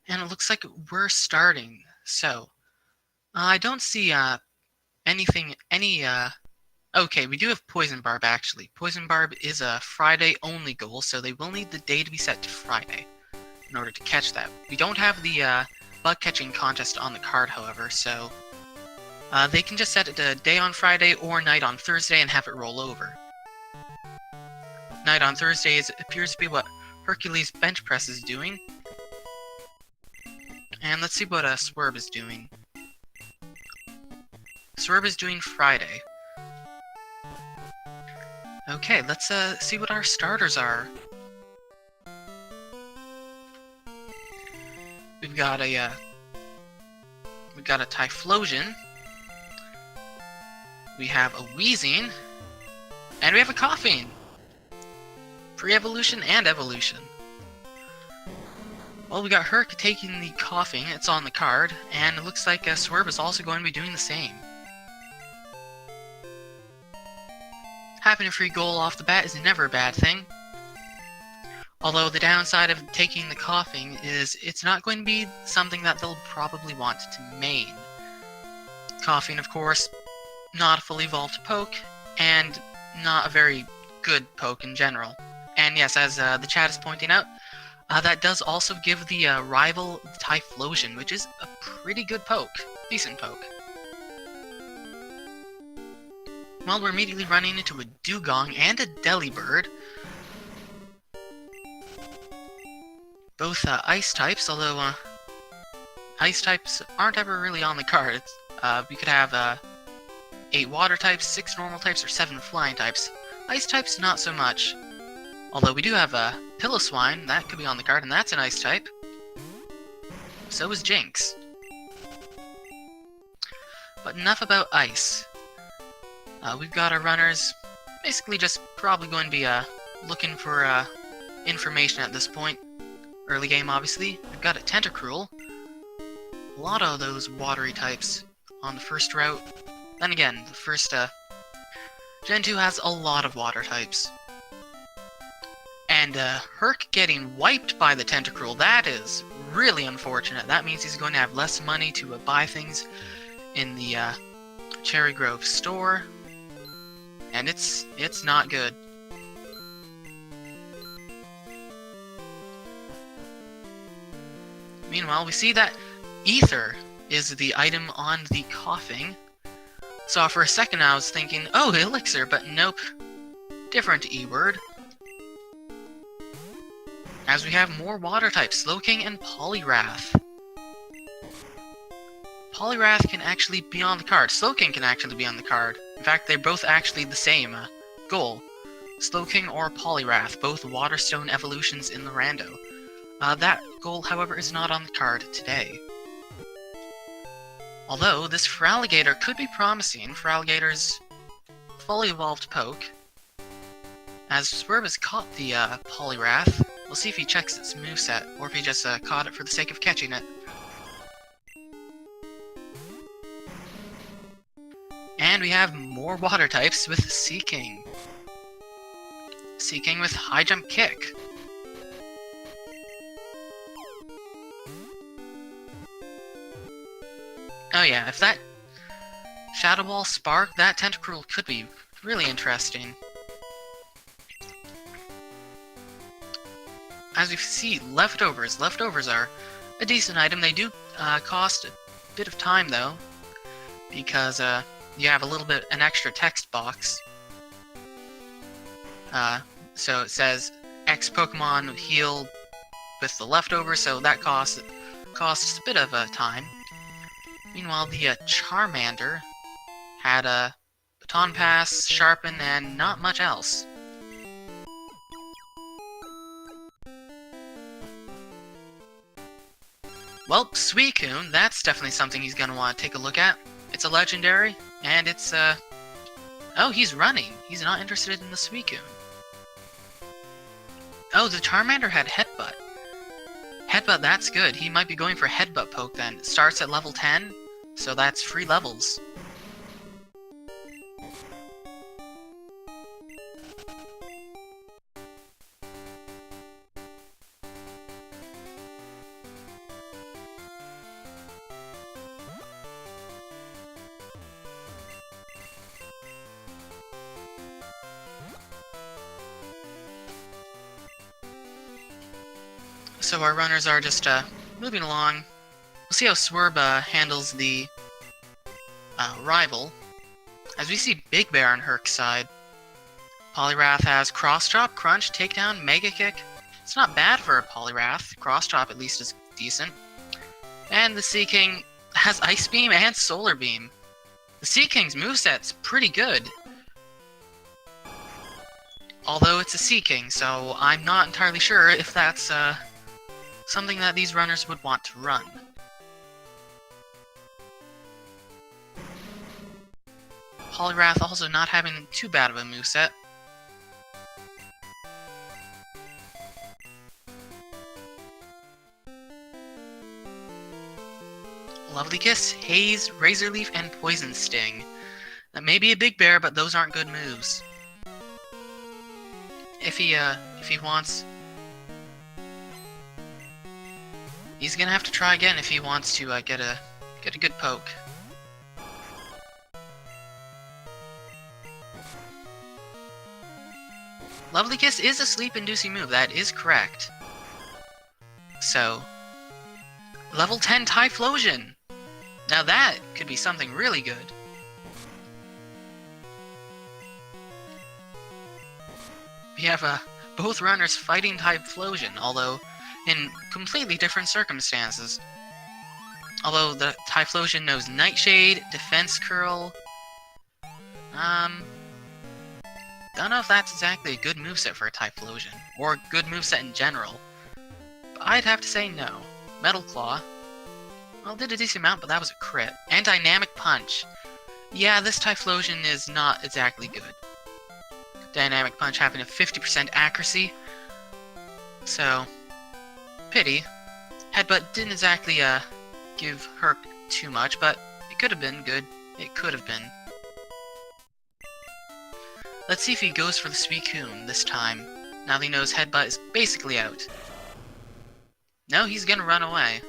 And it looks like we're starting. So, I don't see okay, we do have Poison Barb actually. Poison Barb is a Friday only goal, so they will need the day to be set to Friday in order to catch that. We don't have the bug catching contest on the card, however, so they can just set it to day on Friday or night on Thursday and have it roll over. Night on Thursday appears to be what HerculesBenchpress is doing. And let's see what Swerb is doing. Swerb is doing Friday. Okay, let's see what our starters are. We've got a Typhlosion. We have a Wheezing, and we have a Coughing. Pre-evolution and evolution. Well, we got Herc taking the Coughing, it's on the card, and it looks like Swerb is also going to be doing the same. Having a free goal off the bat is never a bad thing. Although the downside of taking the Coughing is it's not going to be something that they'll probably want to main. Coughing, of course, not a fully evolved poke, and not a very good poke in general. And yes, as the chat is pointing out, that does also give the rival Typhlosion, which is a pretty good poke. Decent poke. Well, we're immediately running into a Dugong and a Delibird. Both ice types, although ice types aren't ever really on the card. We could have 8 water types, 6 normal types, or 7 flying types. Ice types, not so much. Although we do have a Piloswine, that could be on the card, and that's an ice type. So is Jinx. But enough about ice. We've got our runners basically just probably going to be looking for information at this point. Early game, obviously. We've got a Tentacruel. A lot of those watery types on the first route. Then again, the first Gen 2 has a lot of water types. And Herc getting wiped by the Tentacruel, that is really unfortunate. That means he's going to have less money to buy things in the Cherry Grove store. And it's not good. Meanwhile, we see that Ether is the item on the Coughing. So for a second I was thinking, oh, Elixir, but nope. Different E-word. As we have more water types, Slowking and Poliwrath. Poliwrath can actually be on the card. Slowking can actually be on the card. In fact, they're both actually the same goal. Slowking or Poliwrath, both Waterstone evolutions in the rando. That goal, however, is not on the card today. Although, this Feraligatr could be promising. Feraligatr's fully evolved poke. As Swerb has caught the Poliwrath, we'll see if he checks its moveset, or if he just caught it for the sake of catching it. And we have more water types with Seaking. Seaking with High Jump Kick. Oh yeah, if that Shadow Ball Spark, that Tentacruel could be really interesting. As we see, Leftovers. Leftovers are a decent item. They do cost a bit of time, though, because you have an extra text box. So it says X Pokemon heal with the Leftovers, so that costs a bit of time. Meanwhile, the Charmander had a Baton Pass, Sharpen, and not much else. Well, Suicune, that's definitely something he's going to want to take a look at. It's a legendary, and it's, oh, he's running. He's not interested in the Suicune. Oh, the Charmander had Headbutt. Headbutt, that's good. He might be going for Headbutt poke then. It starts at level 10, so that's free levels. So our runners are just moving along. We'll see how Swerb handles the rival. As we see Big Bear on Herc's side. Poliwrath has Cross Chop, Crunch, Takedown, Mega Kick. It's not bad for a Poliwrath. Cross Chop at least is decent. And the Sea King has Ice Beam and Solar Beam. The Sea King's moveset's pretty good. Although it's a Sea King, so I'm not entirely sure if that's something that these runners would want to run. Poliwrath also not having too bad of a moveset. Lovely Kiss, Haze, Razor Leaf, and Poison Sting. That may be a Big Bear, but those aren't good moves. If he wants, he's gonna have to try again if he wants to get a good poke. Lovely Kiss is a sleep-inducing move. That is correct. So, level 10 Typhlosion. Now that could be something really good. We have both runners fighting Typhlosion, although in completely different circumstances. Although the Typhlosion knows Nightshade, Defense Curl. Don't know if that's exactly a good moveset for a Typhlosion, or a good moveset in general. But I'd have to say no. Metal Claw. Well, did a decent amount, but that was a crit. And Dynamic Punch. Yeah, this Typhlosion is not exactly good. Dynamic Punch having a 50% accuracy. So, pity. Headbutt didn't exactly give Herc too much, but it could have been good. It could have been. Let's see if he goes for the Suicune this time. Now that he knows Headbutt is basically out. No, he's gonna run away.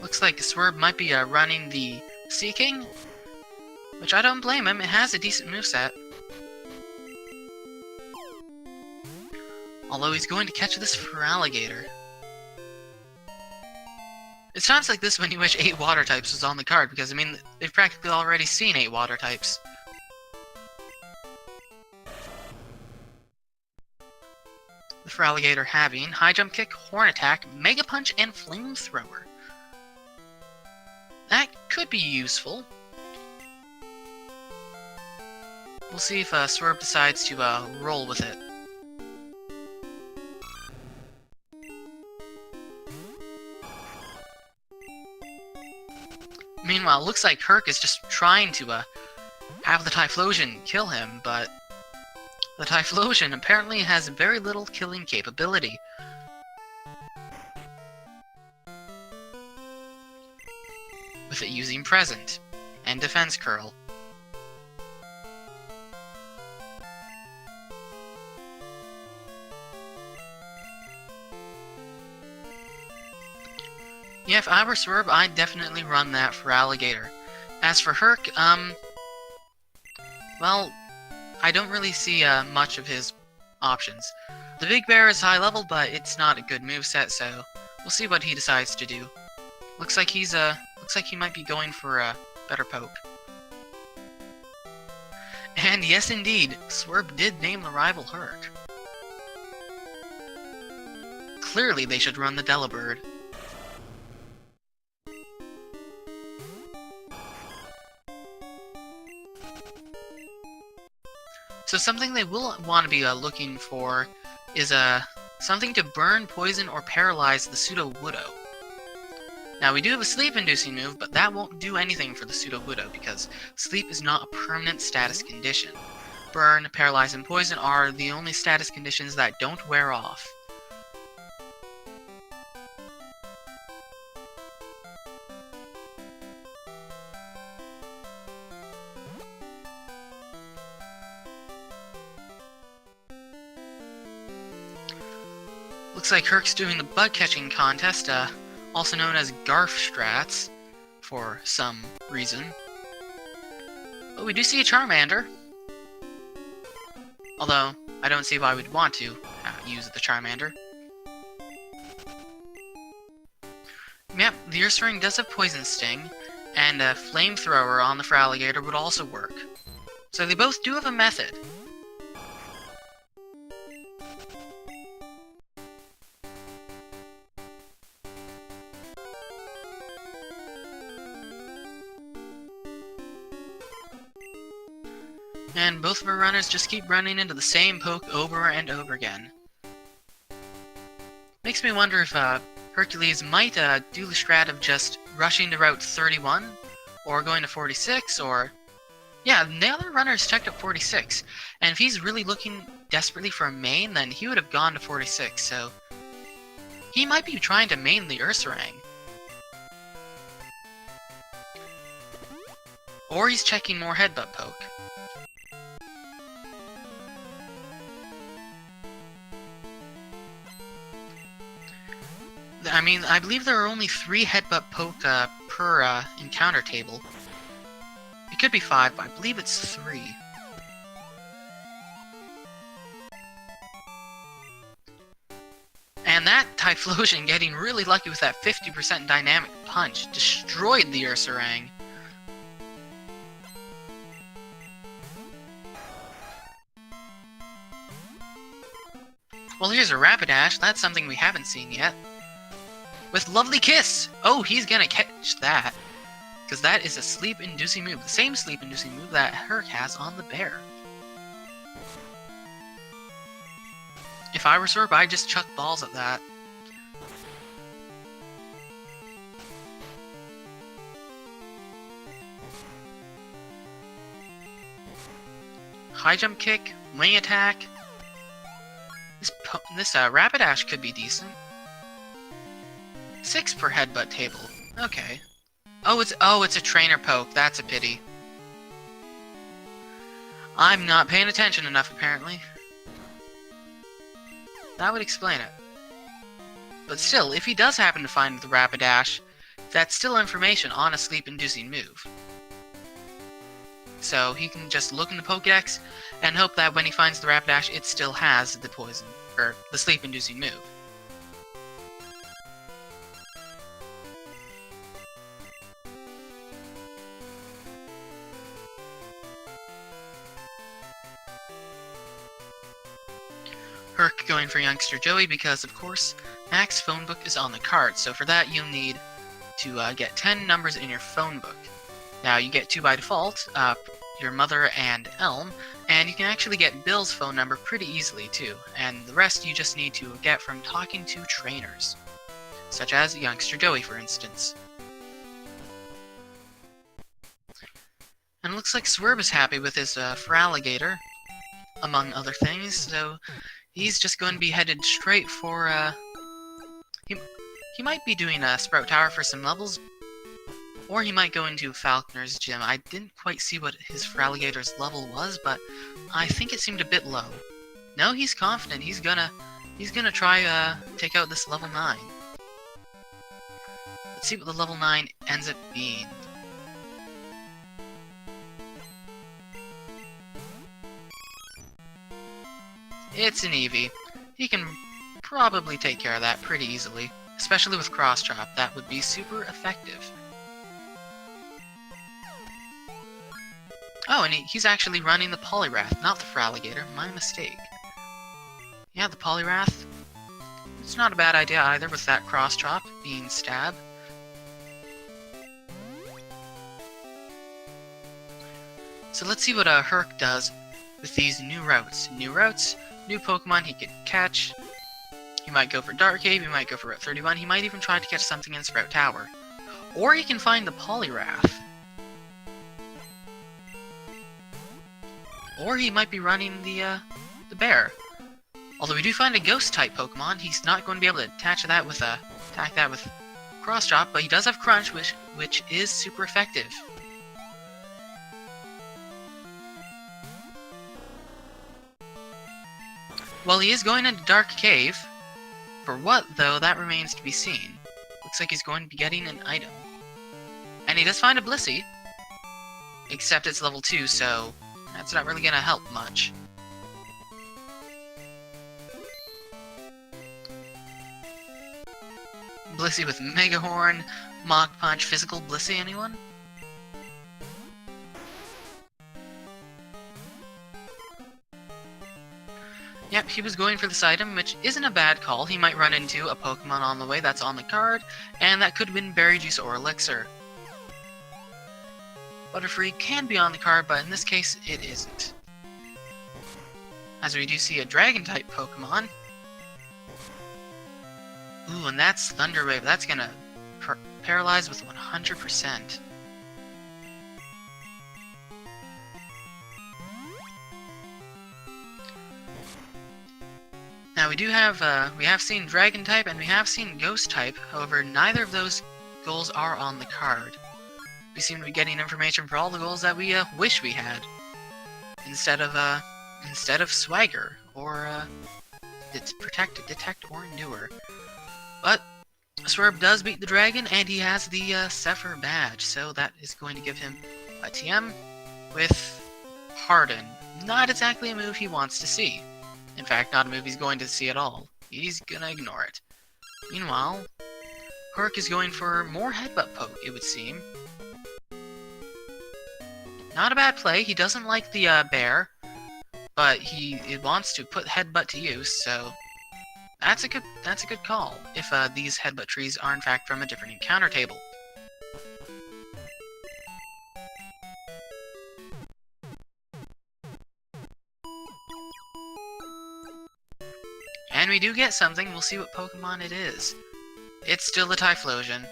Looks like Swerb might be running the Sea King, which I don't blame him. It has a decent moveset. Although he's going to catch this Feraligatr. It's times like this when you wish 8 water types was on the card, because, I mean, they've practically already seen 8 water types. The Feraligatr having High Jump Kick, Horn Attack, Mega Punch, and Flamethrower. That could be useful. We'll see if Swerb decides to roll with it. Meanwhile, it looks like Herc is just trying to have the Typhlosion kill him, but the Typhlosion apparently has very little killing capability. With it using Present and Defense Curl. Yeah, if I were Swerb, I'd definitely run that Feraligatr. As for Herc, well, I don't really see much of his options. The Big Bear is high level, but it's not a good moveset, so we'll see what he decides to do. Looks like he might be going for a better poke. And yes, indeed, Swerb did name the rival Herc. Clearly, they should run the Delibird. So something they will want to be looking for is something to burn, poison, or paralyze the Sudowoodo. Now we do have a sleep-inducing move, but that won't do anything for the Sudowoodo because sleep is not a permanent status condition. Burn, paralyze, and poison are the only status conditions that don't wear off. Looks like Herc's doing the bug-catching contest, also known as Garf Strats, for some reason. But we do see a Charmander. Although, I don't see why we'd want to use the Charmander. Yep, the Ursaring does have Poison Sting, and a Flamethrower on the Feraligatr would also work. So they both do have a method. And both of our runners just keep running into the same poke over and over again. Makes me wonder if Hercules might do the strat of just rushing to Route 31, or going to 46, or... Yeah, the other runner's checked up 46, and if he's really looking desperately for a main, then he would have gone to 46, so... He might be trying to main the Ursaring. Or he's checking more Headbutt poke. I mean, I believe there are only 3 Headbutt poke per encounter table. It could be 5, but I believe it's 3. And that Typhlosion, getting really lucky with that 50% dynamic punch, destroyed the Ursaring. Well, here's a Rapidash. That's something we haven't seen yet. With Lovely Kiss! Oh, he's gonna catch that. Because that is a sleep-inducing move. The same sleep-inducing move that Herc has on the bear. If I were Swerb, I'd just chuck balls at that. High jump kick, wing attack. This Rapidash could be decent. 6 per headbutt table. Okay. Oh, it's a trainer poke. That's a pity. I'm not paying attention enough, apparently. That would explain it. But still, if he does happen to find the Rapidash, that's still information on a sleep-inducing move. So he can just look in the Pokédex and hope that when he finds the Rapidash, it still has the poison, or the sleep-inducing move. Herc going for Youngster Joey because, of course, Max phone book is on the card, so for that you'll need to get 10 numbers in your phone book. Now, you get 2 by default, your mother and Elm, and you can actually get Bill's phone number pretty easily, too, and the rest you just need to get from talking to trainers, such as Youngster Joey, for instance. And it looks like Swerb is happy with his Feraligatr, among other things, so he's just going to be headed straight for, he might be doing a Sprout Tower for some levels, or he might go into Falconer's Gym. I didn't quite see what his Feraligator's level was, but I think it seemed a bit low. No, he's confident. He's gonna try, take out this level 9. Let's see what the level 9 ends up being. It's an Eevee. He can probably take care of that pretty easily. Especially with Cross Chop, that would be super effective. Oh, and he's actually running the Poliwrath, not the Feraligatr. My mistake. Yeah, the Poliwrath. It's not a bad idea either with that Cross Chop being stab. So let's see what Herc does with these new routes. New routes, new Pokemon he could catch. He might go for Dark Cave, he might go for Route 31, he might even try to catch something in Sprout Tower. Or he can find the Poliwrath. Or he might be running the bear. Although we do find a Ghost-type Pokemon, he's not going to be able to attack that with Cross Chop, but he does have Crunch, which is super effective. Well, he is going into Dark Cave. For what, though, that remains to be seen. Looks like he's going to be getting an item. And he does find a Blissey. Except it's level 2, so that's not really going to help much. Blissey with Mega Horn, Mach Punch, Physical Blissey, anyone? Yep, he was going for this item, which isn't a bad call. He might run into a Pokemon on the way that's on the card, and that could have been Berry Juice or Elixir. Butterfree can be on the card, but in this case, it isn't. As we do see a Dragon-type Pokemon. Ooh, and that's Thunder Wave. That's gonna paralyze with 100%. Now we have seen Dragon type and we have seen Ghost type. However, neither of those goals are on the card. We seem to be getting information for all the goals that we wish we had, instead of Swagger or it's Protect, Detect, or Endure. But Swerb does beat the Dragon, and he has the Zephyr badge, so that is going to give him a TM with Harden. Not exactly a move he wants to see. In fact, not a move he's going to see at all. He's gonna ignore it. Meanwhile, Herc is going for more Headbutt Poke, it would seem. Not a bad play. He doesn't like the bear, but he wants to put Headbutt to use, so that's a good call, if these Headbutt trees are in fact from a different encounter table. And we do get something. We'll see what Pokemon it is. It's still a Typhlosion.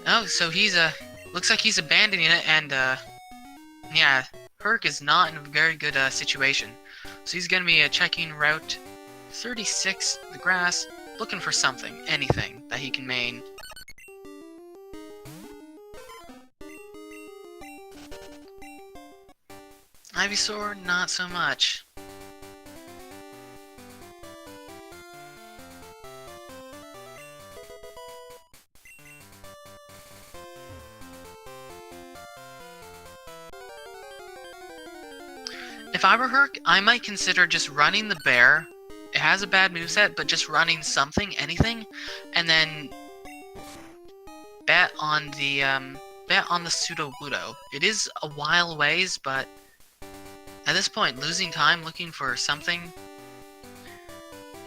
Oh, so he's looks like he's abandoning it, and yeah, Herc is not in a very good situation. So he's gonna be checking Route 36, the grass, looking for something, anything that he can main. Ivysaur, not so much. If I were Herc, I might consider just running the bear. It has a bad moveset, but just running something, anything, and then bet on the Sudowoodo. It is a while ways, but at this point, losing time looking for something,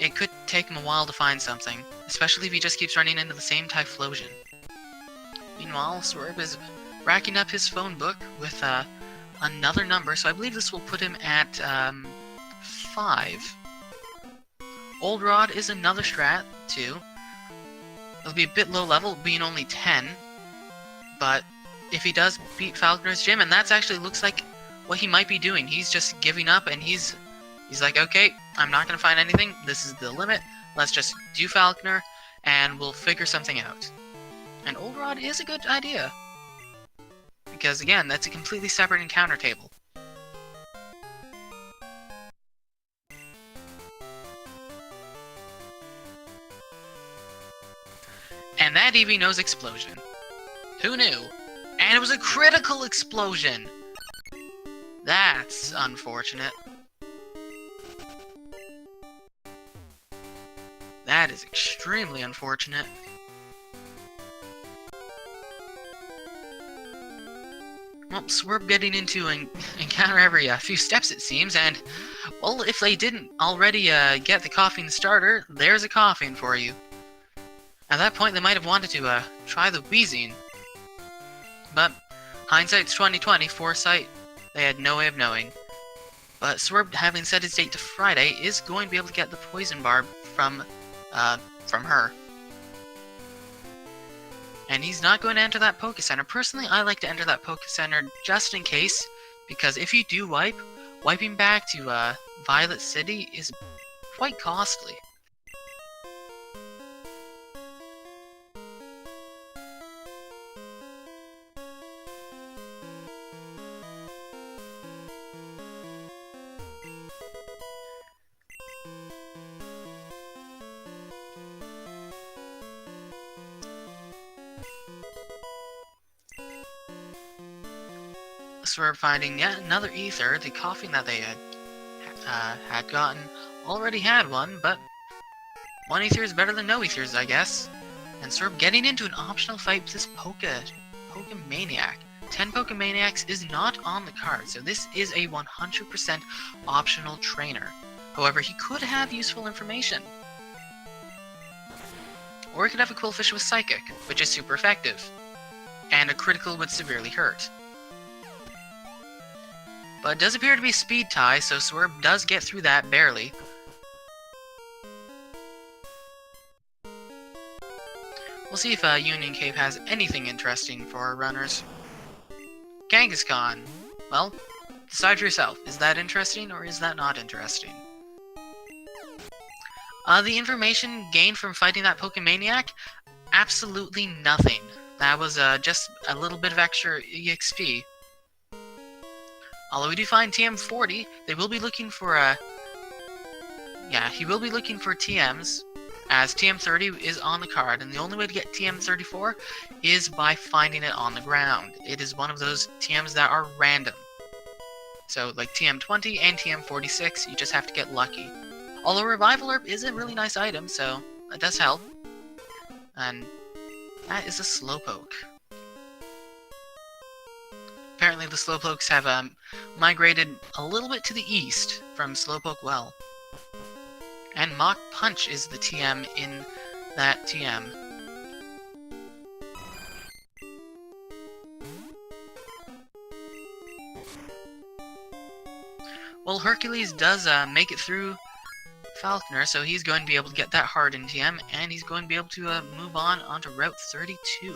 it could take him a while to find something, especially if he just keeps running into the same Typhlosion. Meanwhile, Swerb is racking up his phone book with another number, so I believe this will put him at 5. Old Rod is another strat, too. It'll be a bit low level, being only 10, but if he does beat Falconer's Gym, and that's actually looks like what he might be doing. He's just giving up, and he's like, okay, I'm not going to find anything. This is the limit. Let's just do Falconer, and we'll figure something out. And Old Rod is a good idea. Because, again, that's a completely separate encounter table. And that Eevee knows Explosion. Who knew? And it was a critical explosion! That's unfortunate. That is extremely unfortunate. Well, Swerb getting into an encounter every few steps, it seems, and, well, if they didn't already get the Coughing starter, there's a Coughing for you. At that point, they might have wanted to try the Wheezing. But, hindsight's 20/20, foresight, they had no way of knowing. But Swerb, having set his date to Friday, is going to be able to get the Poison Barb from her. And he's not going to enter that Poké Center. Personally, I like to enter that Poké Center just in case, because if you do wipe, wiping back to Violet City is quite costly. Swerb finding yet another ether. The coughing that they had gotten already had one, but one ether is better than no ethers, I guess. And Swerb getting into an optional fight with this Pokemaniac. 10 Pokemaniacs is not on the card, so this is a 100% optional trainer. However, he could have useful information. Or he could have a Quillfish with Psychic, which is super effective. And a critical would severely hurt. But it does appear to be Speed Tie, so Swerb does get through that barely. We'll see if Union Cave has anything interesting for our runners. Kangaskhan. Well, decide for yourself. Is that interesting or is that not interesting? The information gained from fighting that Pokemaniac? Absolutely nothing. That was just a little bit of extra EXP. Although we do find TM40, they will be looking for he will be looking for TMs, as TM30 is on the card, and the only way to get TM34 is by finding it on the ground. It is one of those TMs that are random. So, like TM20 and TM46, you just have to get lucky. Although Revival Herb is a really nice item, so that does help. And that is a Slowpoke. Apparently the Slowpokes have migrated a little bit to the east from Slowpoke Well. And Mach Punch is the TM in that TM. Well, Hercules does make it through Falconer, so he's going to be able to get that hardened TM, and he's going to be able to move on onto Route 32.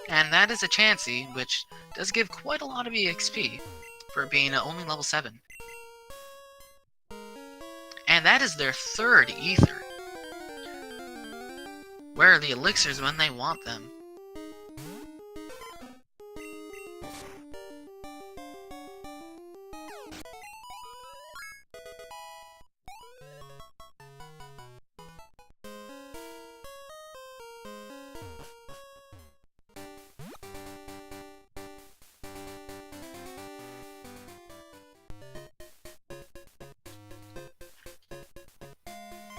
And that is a Chansey, which does give quite a lot of EXP for being only level 7. And that is their third ether. Where are the elixirs when they want them?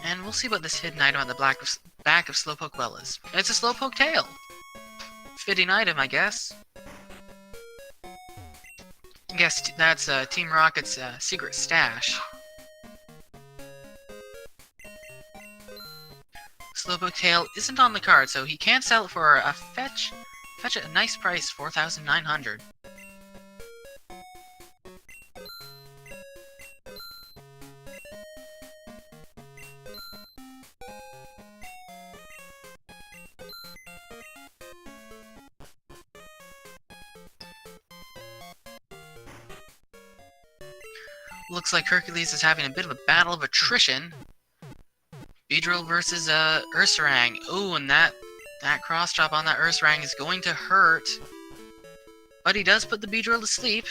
And we'll see what this hidden item at the back of Slowpoke Well is. It's a Slowpoke tail! Fitting item, I guess. I guess that's Team Rocket's secret stash. Slowpoke tail isn't on the card, so he can sell it for a fetch at a nice price, 4,900. Looks like Hercules is having a bit of a battle of attrition. Beedrill versus Ursaring. Oh, and that cross chop on that Ursaring is going to hurt. But he does put the Beedrill to sleep.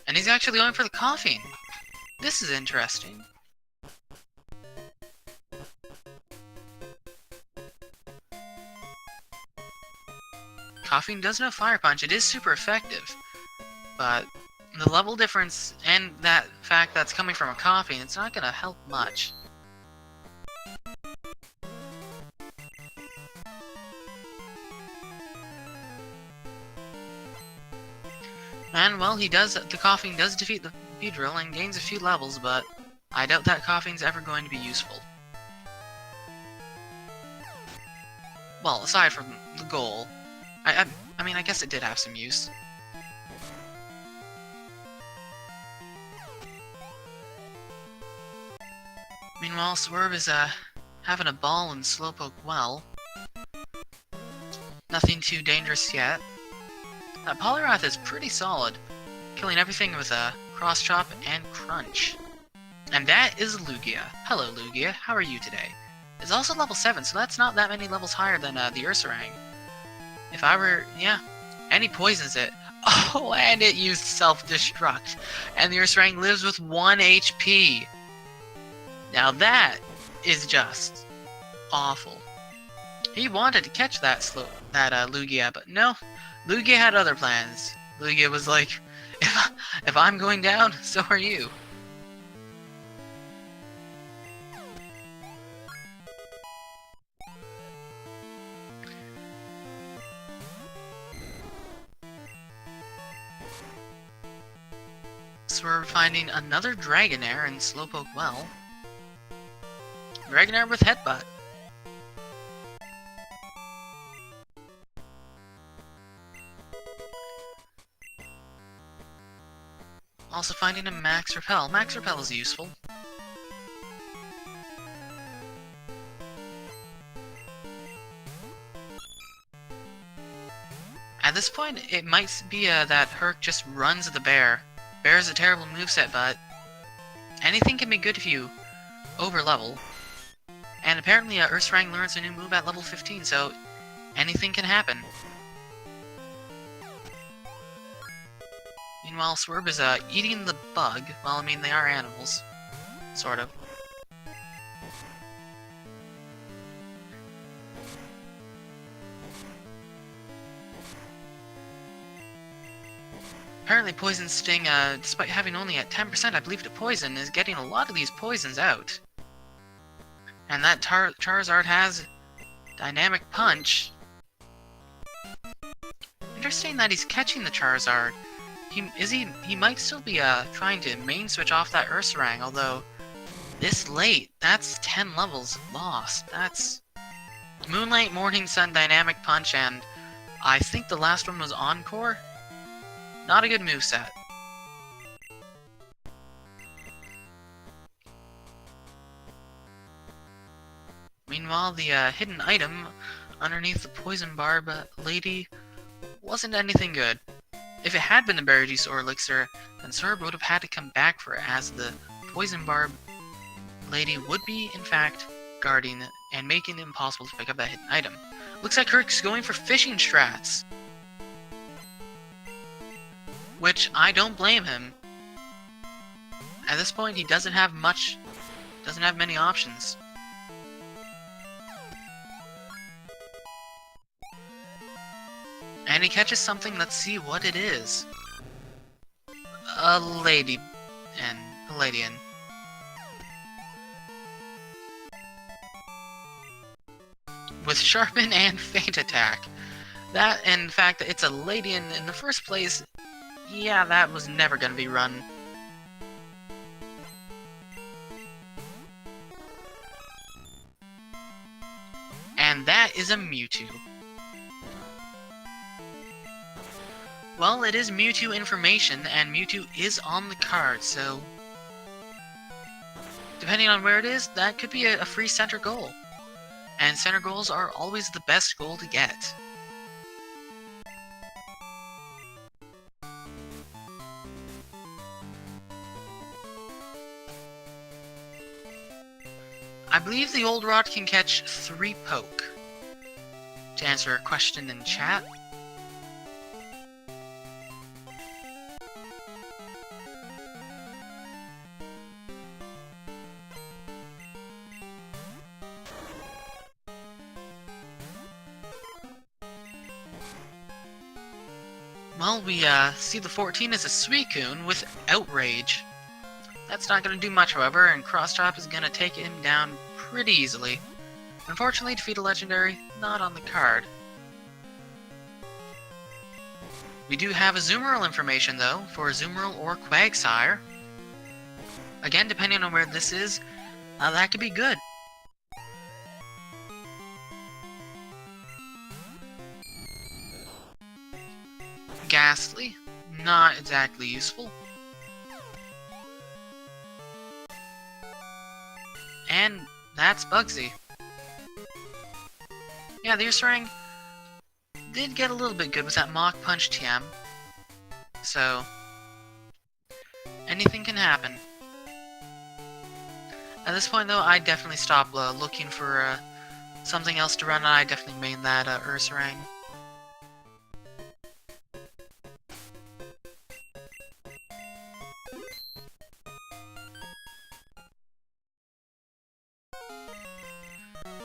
And he's actually going for the coughing. This is interesting. Coughing does know Fire Punch. It is super effective. But the level difference and that fact that's coming from a coughing, it's not going to help much. And, well, the coughing does defeat the Beedrill and gains a few levels, but I doubt that coughing's ever going to be useful. Well, aside from the goal, I mean, I guess it did have some use. Meanwhile, Swerb is having a ball in Slowpoke Well. Nothing too dangerous yet. Poliwrath is pretty solid, killing everything with a Cross Chop and Crunch. And that is Lugia. Hello, Lugia. How are you today? It's also level 7, so that's not that many levels higher than the Ursaring. If I were... yeah. And he poisons it. Oh, and it used self-destruct. And the Ursaring lives with 1 HP. Now that is just awful. He wanted to catch that Lugia, but no. Lugia had other plans. Lugia was like, if I'm going down, so are you. Swerb finding another Dragonair in Slowpoke Well. Dragonair with Headbutt. Also finding a Max Repel. Max Repel is useful. At this point, it might be that Herc just runs the bear. Bear is a terrible moveset, but anything can be good if you over-level. And apparently Ursaring learns a new move at level 15, so anything can happen. Meanwhile, Swerb is eating the bug. Well, I mean, they are animals. Sort of. Apparently Poison Sting, despite having only at 10%, I believe, to poison, is getting a lot of these poisons out. And that Charizard has Dynamic Punch. Interesting that he's catching the Charizard. He might still be trying to main switch off that Ursaring, although this late, that's 10 levels lost. That's Moonlight, Morning Sun, Dynamic Punch, and I think the last one was Encore. Not a good moveset. Meanwhile, the hidden item underneath the Poison Barb lady wasn't anything good. If it had been the Berry Juice or Elixir, then Swerb would have had to come back for it, as the Poison Barb lady would be, in fact, guarding and making it impossible to pick up that hidden item. Looks like Kirk's going for fishing strats. Which, I don't blame him. At this point, he doesn't have many options. And he catches something, let's see what it is. A Ladian. With Sharpen and Feint Attack. That, and the fact that it's a Ladian in the first place, yeah, that was never gonna be run. And that is a Mewtwo. Well, it is Mewtwo information, and Mewtwo is on the card, so depending on where it is, that could be a free center goal. And center goals are always the best goal to get. I believe the old rod can catch 3 poke. To answer a question in chat. Well, we see the 14 is a Suicune with Outrage. That's not going to do much, however, and Cross Chop is going to take him down pretty easily. Unfortunately, defeat a Legendary, not on the card. We do have a Azumarill information, though, for Azumarill or Quagsire. Again, depending on where this is, that could be good. Ghastly, not exactly useful. And that's Bugsy. Yeah, the Ursaring did get a little bit good with that Mach Punch TM. So, anything can happen. At this point, though, I definitely stop looking for something else to run, and I definitely main that Ursaring.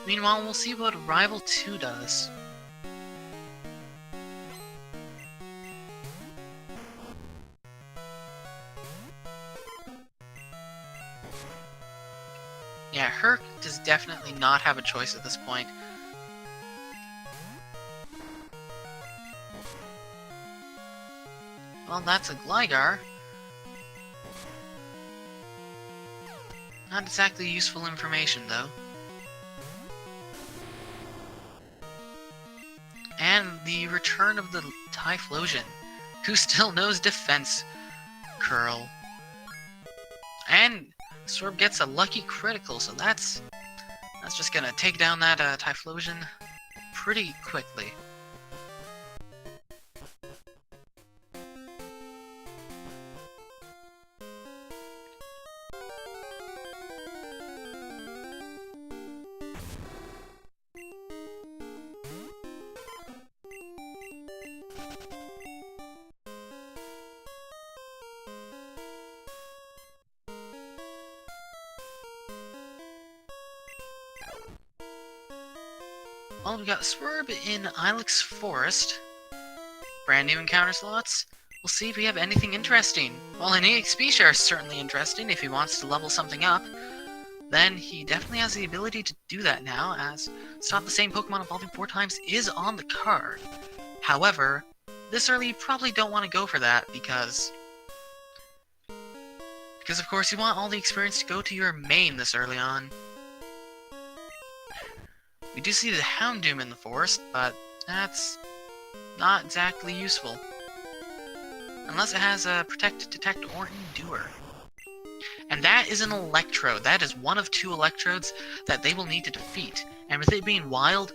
Meanwhile, we'll see what Rival 2 does. Yeah, Herc does definitely not have a choice at this point. Well, that's a Gligar. Not exactly useful information, though. And the return of the Typhlosion, who still knows Defense Curl. And Swerb gets a lucky critical, so that's just gonna take down that Typhlosion pretty quickly. Well, we got Swerb in Ilex Forest. Brand new encounter slots. We'll see if we have anything interesting. Well, an EXP share is certainly interesting if he wants to level something up. Then he definitely has the ability to do that now, as Stop the Same Pokemon Evolving 4 times is on the card. However, this early you probably don't want to go for that because of course you want all the experience to go to your main this early on. We do see the Houndoom in the forest, but that's not exactly useful. Unless it has a Protect, Detect, or Endure. And that is an Electrode. That is one of 2 Electrodes that they will need to defeat. And with it being wild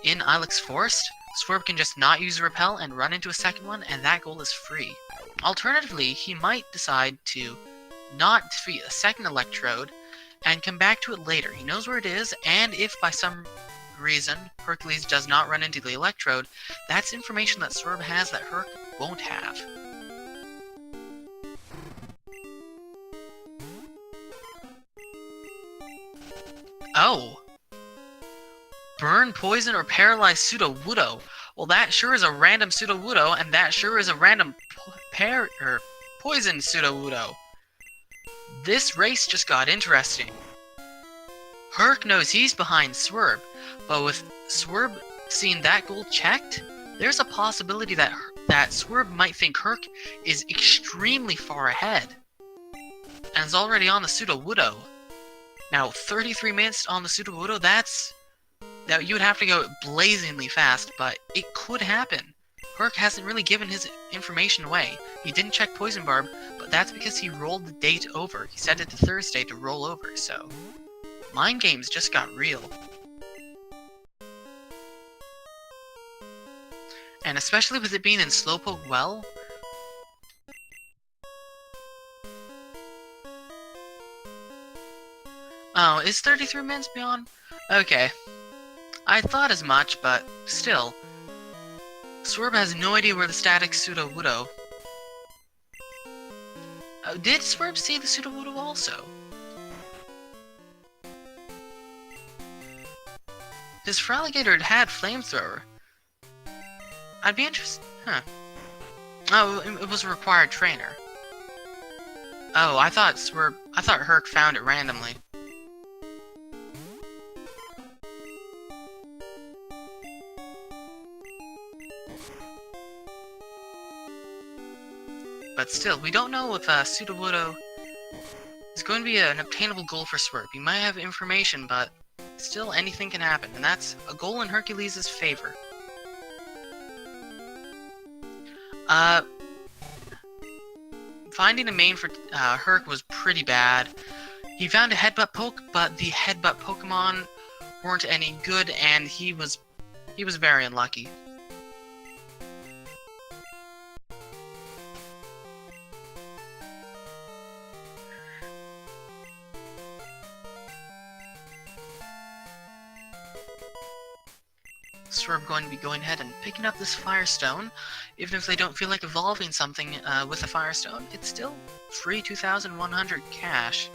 in Ilex Forest, Swerb can just not use Repel and run into a second one, and that goal is free. Alternatively, he might decide to not defeat a second Electrode and come back to it later. He knows where it is, and if by some reason Hercules does not run into the Electrode, that's information that Swerb has that Herc won't have. Oh! Burn, Poison, or Paralyze Sudowoodo. Well, that sure is a random Sudowoodo, and that sure is a random Poison Sudowoodo. This race just got interesting. Herc knows he's behind Swerb, but with Swerb seeing that goal checked, there's a possibility that Swerb might think Herc is extremely far ahead, and is already on the Sudowoodo. Now, 33 minutes on the Sudowoodo, that you would have to go blazingly fast, but it could happen. Herc hasn't really given his information away. He didn't check Poison Barb, but that's because he rolled the date over. He set it to Thursday to roll over, so mind games just got real. And especially with it being in Slowpoke Well, oh, is 33 minutes beyond? Okay. I thought as much, but still. Swerb has no idea where the static Sudowoodo. Oh, did Swerb see the Sudowoodo also? His Feraligatr had Flamethrower. I'd be interested. Huh. Oh, it was a required trainer. Oh, I thought Herc found it randomly. But still, we don't know if Sudowoodo is going to be an obtainable goal for Swerb. He might have information, but still anything can happen, and that's a goal in Hercules' favor. Finding a main for Herc was pretty bad. He found a Headbutt Poke, but the Headbutt Pokemon weren't any good, and he was very unlucky. Swerb going to be going ahead and picking up this Firestone. Even if they don't feel like evolving something with a Firestone, it's still free 2,100 cash.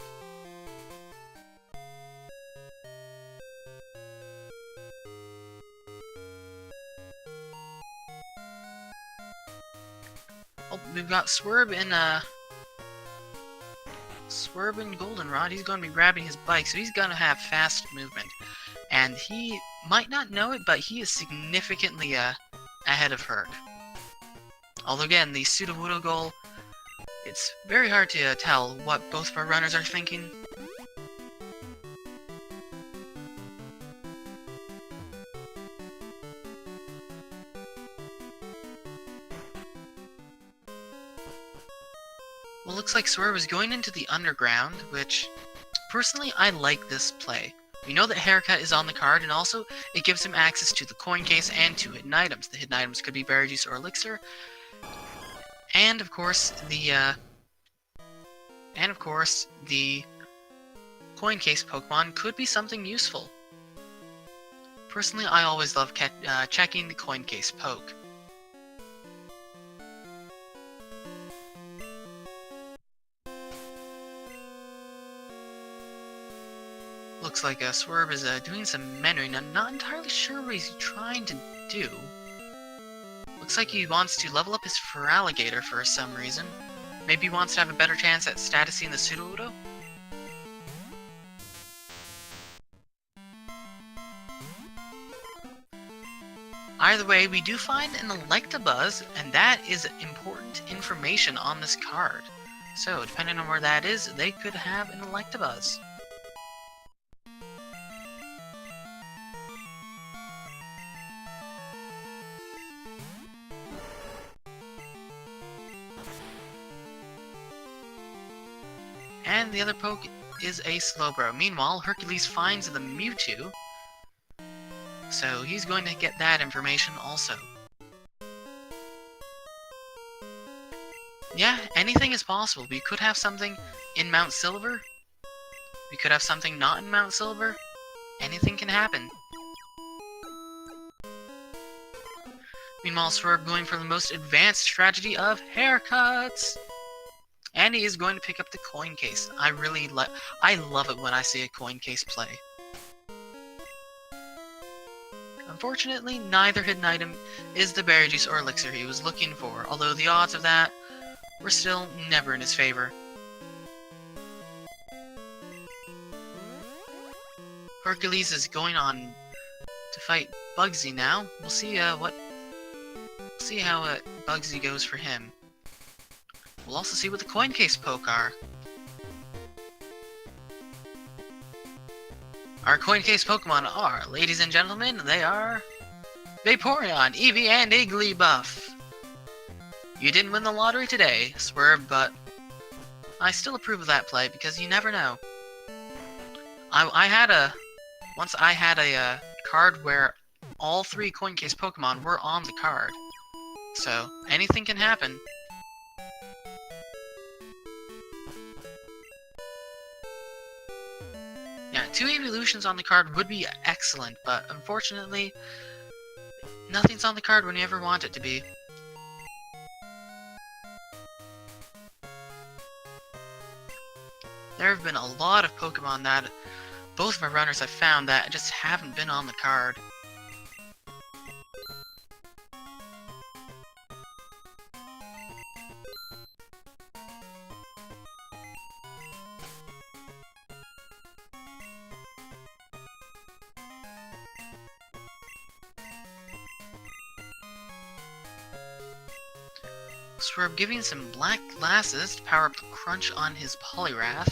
Oh, we've got Swerb and Goldenrod. He's going to be grabbing his bike, so he's going to have fast movement. And he might not know it, but he is significantly ahead of Herc. Although again, the Sudowoodo goal, it's very hard to tell what both of our runners are thinking. Well, looks like Swerve is going into the underground, which, personally, I like this play. We know that Haircut is on the card, and also it gives him access to the coin case and to hidden items. The hidden items could be berry juice or elixir, and of course the coin case Pokemon could be something useful. Personally, I always love checking the coin case poke. Looks like Swerb is doing some mentoring. I'm not entirely sure what he's trying to do. Looks like he wants to level up his Feraligatr for some reason. Maybe he wants to have a better chance at statusing the Sudowoodo? Either way, we do find an Electabuzz, and that is important information on this card. So, depending on where that is, they could have an Electabuzz. And the other poke is a Slowbro. Meanwhile, Hercules finds the Mewtwo, so he's going to get that information also. Yeah, anything is possible. We could have something in Mount Silver. We could have something not in Mount Silver. Anything can happen. Meanwhile, Swerve going for the most advanced strategy of haircuts. And he is going to pick up the coin case. I love it when I see a coin case play. Unfortunately, neither hidden item is the berry juice or elixir he was looking for, although the odds of that were still never in his favor. Hercules is going on to fight Bugsy now. We'll see how Bugsy goes for him. We'll also see what the coin case poke are. Our coin case Pokemon are, ladies and gentlemen, they are Vaporeon, Eevee, and Igglybuff. You didn't win the lottery today, Swerve, but I still approve of that play because you never know. Once I had a card where all 3 coin case Pokemon were on the card. So, anything can happen. Yeah, 2 evolutions on the card would be excellent, but unfortunately, nothing's on the card when you ever want it to be. There have been a lot of Pokemon that both of my runners have found that just haven't been on the card. Swerve giving some black glasses to power up the crunch on his Poliwrath.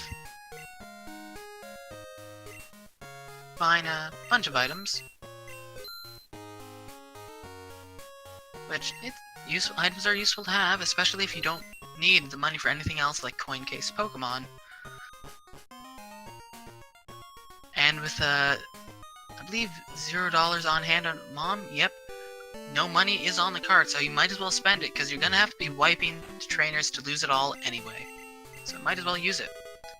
Buying a bunch of items. Which, items are useful to have, especially if you don't need the money for anything else like coin case Pokemon. And with, I believe, $0 on hand on Mom, yep. No money is on the card, so you might as well spend it, because you're gonna have to be wiping the trainers to lose it all anyway. So might as well use it.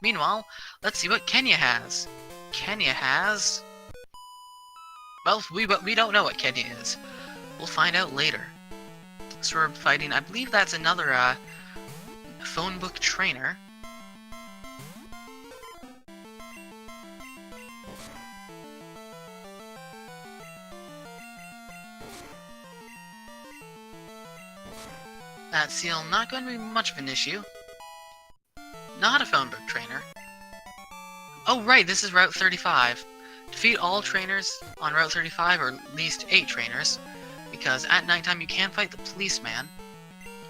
Meanwhile, let's see what Kenya has. Kenya has Well, we don't know what Kenya is. We'll find out later. Swerb fighting, I believe that's another phone book trainer. That seal not going to be much of an issue. Not a phone book trainer. Oh right, this is Route 35. Defeat all trainers on Route 35, or at least 8 trainers, because at nighttime you can fight the policeman.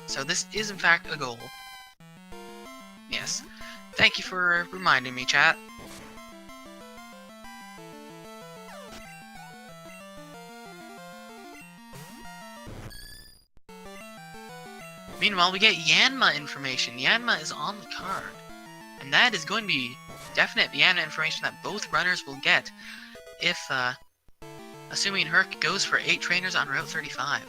So this is in fact a goal. Yes. Thank you for reminding me, chat. Meanwhile, we get Yanma information. Yanma is on the card. And that is going to be definite Yanma information that both runners will get if, assuming Herc goes for 8 trainers on Route 35.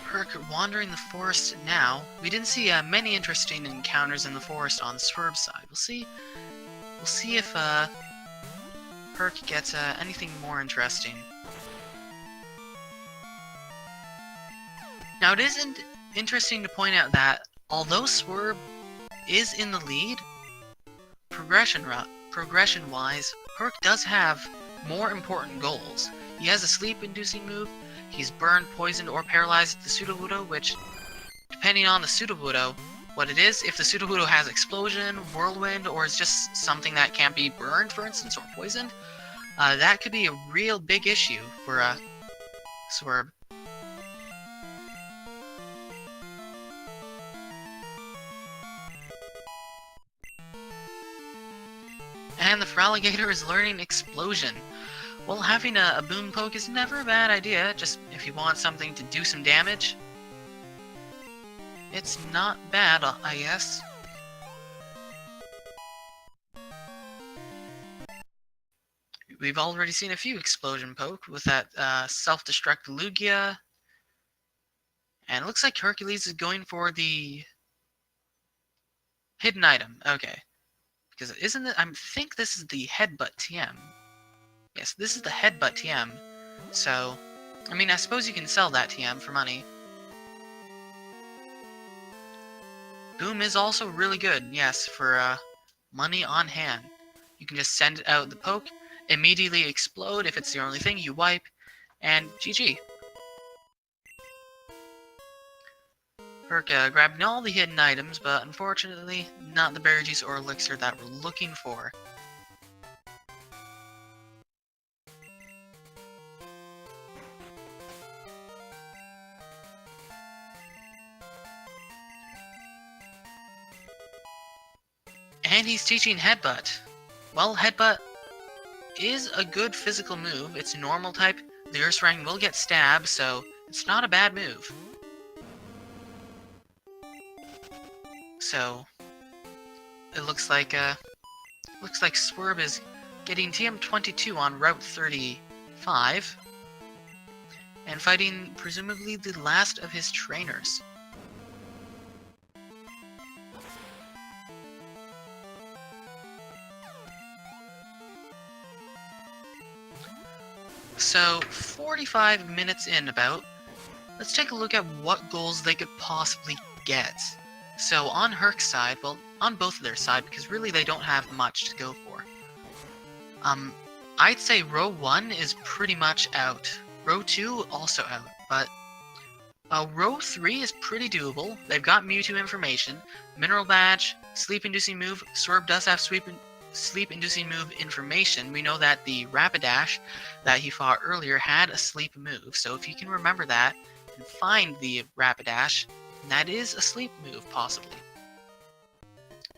Herc wandering the forest now. We didn't see many interesting encounters in the forest on Swerv's side. We'll see if Herc gets anything more interesting. Now, it isn't interesting to point out that although Swerb is in the lead, progression-wise, Herc does have more important goals. He has a sleep-inducing move. He's burned, poisoned, or paralyzed the Sudowoodo, which, depending on the Sudowoodo, what it is, if the Sudowoodo has Explosion, Whirlwind, or is just something that can't be burned, for instance, or poisoned, that could be a real big issue for Swerb. And the Feraligatr is learning Explosion. Well, having a boom poke is never a bad idea, just if you want something to do some damage. It's not bad, I guess. We've already seen a few Explosion poke with that self-destruct Lugia. And it looks like Hercules is going for the hidden item. Okay. Because isn't it? I think this is the Headbutt TM. Yes, this is the Headbutt TM. So, I mean, I suppose you can sell that TM for money. Boom is also really good, yes, for money on hand. You can just send out the poke, immediately explode if it's the only thing, you wipe, and GG. Herc grabbing all the hidden items, but unfortunately, not the berry juice or elixir that we're looking for. And he's teaching Headbutt. Well, Headbutt is a good physical move. It's normal type. The Ursaring will get stabbed, so it's not a bad move. So it looks like Swerb is getting TM22 on Route 35 and fighting presumably the last of his trainers. So 45 minutes in about, let's take a look at what goals they could possibly get. So on Herc's side, well, on both of their side, because really they don't have much to go for. I'd say row 1 is pretty much out. Row 2 also out, but row 3 is pretty doable. They've got Mewtwo information, Mineral Badge, Sleep-Inducing Move. Swerb does have Sleep-Inducing Move information. We know that the Rapidash that he fought earlier had a sleep move, so if you can remember that and find the Rapidash, that is a sleep move, possibly.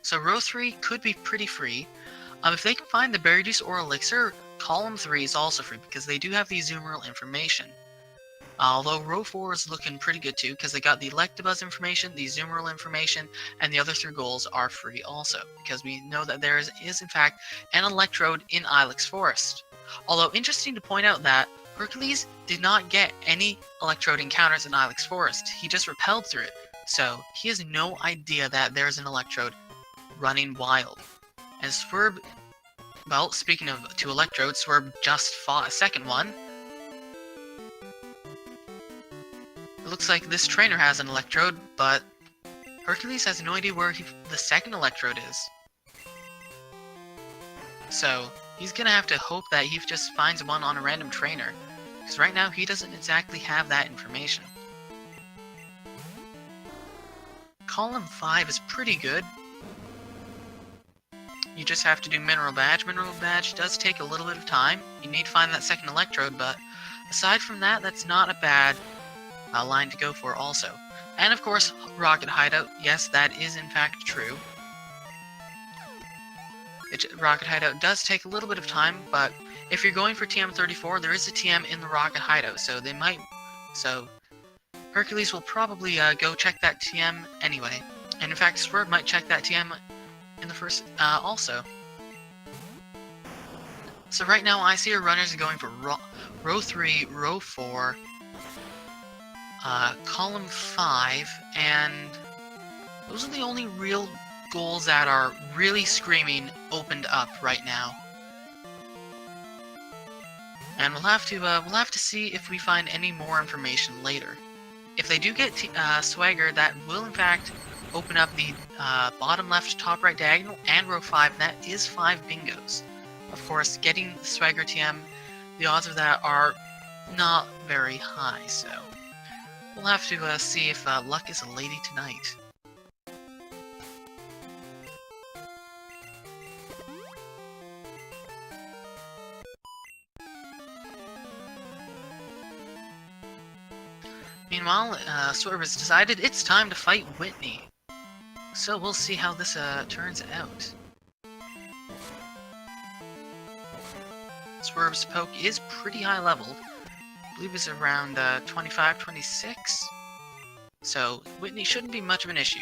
So row 3 could be pretty free. If they can find the Berry Juice or Elixir, column 3 is also free, because they do have the Azumarill information. Although row 4 is looking pretty good too, because they got the Electabuzz information, the Zoomerl information, and the other 3 goals are free also, because we know that there is in fact an Electrode in Ilex Forest. Although interesting to point out that Hercules did not get any Electrode encounters in Ilex Forest, he just repelled through it, so he has no idea that there's an Electrode running wild. And Swerb, well, speaking of 2 Electrodes, Swerb just fought a second one. It looks like this trainer has an Electrode, but Hercules has no idea where the second Electrode is. So, he's gonna have to hope that he just finds one on a random trainer, because right now he doesn't exactly have that information. Column 5 is pretty good. You just have to do Mineral Badge. Mineral Badge does take a little bit of time. You need to find that second Electrode, but aside from that, that's not a bad line to go for also. And of course, Rocket Hideout. Yes, that is in fact true. Rocket Hideout does take a little bit of time, but if you're going for TM34, there is a TM in the Rocket Hideout, so Hercules will probably go check that TM anyway. And in fact, Swerb might check that TM in the first also. So right now, I see our runners are going for row 3, row 4, column 5, and those are the only real goals that are really screaming opened up right now. And we'll have to see if we find any more information later. If they do get Swagger, that will in fact open up the bottom left, top right diagonal, and row 5, and that is 5 bingos. Of course, getting the Swagger TM, the odds of that are not very high, so we'll have to see if luck is a lady tonight. Meanwhile, Swerb has decided it's time to fight Whitney. So we'll see how this turns out. Swerv's poke is pretty high leveled. I believe it's around 25, 26. So Whitney shouldn't be much of an issue.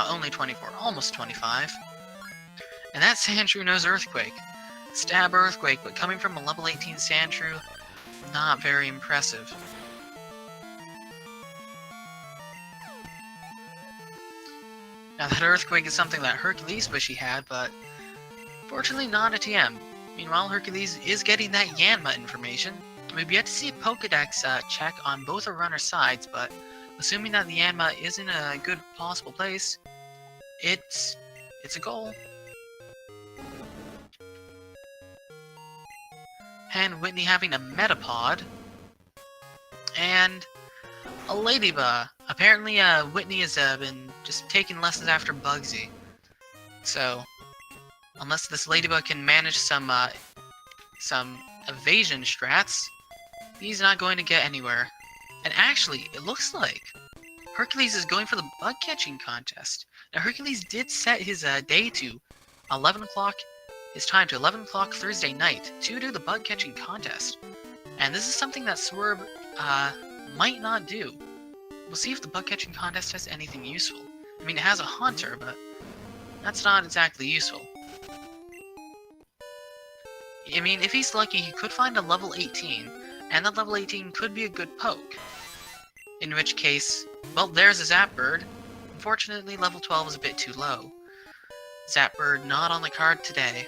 Only 24, almost 25. And that Sandshrew knows Earthquake. Stab Earthquake, but coming from a level 18 Sandshrew, not very impressive. Now that Earthquake is something that Hercules wish he had, but fortunately not a TM. Meanwhile, Hercules is getting that Yanma information. We've yet to see a Pokedex check on both our runner sides, but assuming that the Yanma is in a good possible place, it's a goal. And Whitney having a Metapod. And a Ladybug. Apparently, Whitney has been just taking lessons after Bugsy. So, unless this Ladybug can manage some evasion strats, he's not going to get anywhere. And actually, it looks like Hercules is going for the bug catching contest. Now, Hercules did set his day to 11 o'clock, his time to 11 o'clock Thursday night to do the bug catching contest. And this is something that Swerb might not do. We'll see if the bug catching contest has anything useful. I mean, it has a Haunter, but that's not exactly useful. I mean, if he's lucky, he could find a level 18, and that level 18 could be a good poke. In which case, well, there's a Zapbird. Unfortunately, level 12 is a bit too low. Zapbird not on the card today.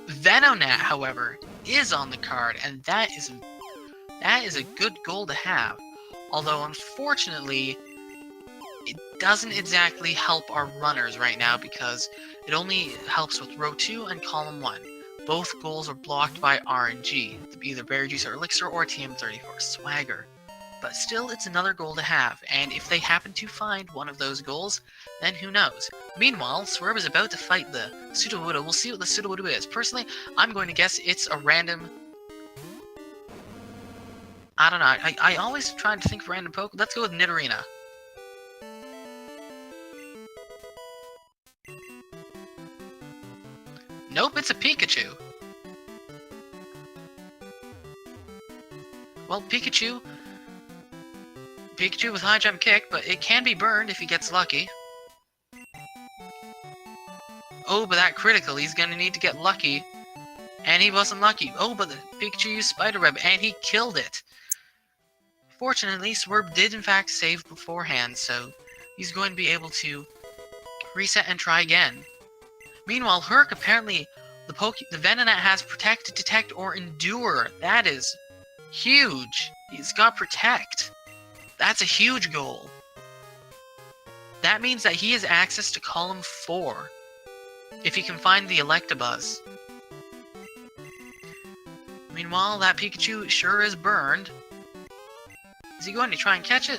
Venonat, however, is on the card, and that is a good goal to have. Although, unfortunately, it doesn't exactly help our runners right now because it only helps with row 2 and column 1. Both goals are blocked by RNG, either Berry Juice or Elixir or TM34 Swagger. But still, it's another goal to have, and if they happen to find one of those goals, then who knows. Meanwhile, Swerb is about to fight the Sudowoodo. We'll see what the Sudowoodo is. Personally, I'm going to guess it's a random... I don't know. I always try to think of random Pokemon. Let's go with Nidorina. Nope, it's a Pikachu. Well, Pikachu with high jump kick, but it can be burned if he gets lucky. Oh, but that critical, he's gonna need to get lucky. And he wasn't lucky. Oh, but the Pikachu used Spider Web, and he killed it. Fortunately, Swerb did in fact save beforehand, so he's going to be able to reset and try again. Meanwhile, Herc, apparently, the Venonat has Protect, Detect, or Endure. That is huge. He's got Protect. That's a huge goal. That means that he has access to Column 4, if he can find the Electabuzz. Meanwhile, that Pikachu sure is burned. Is he going to try and catch it?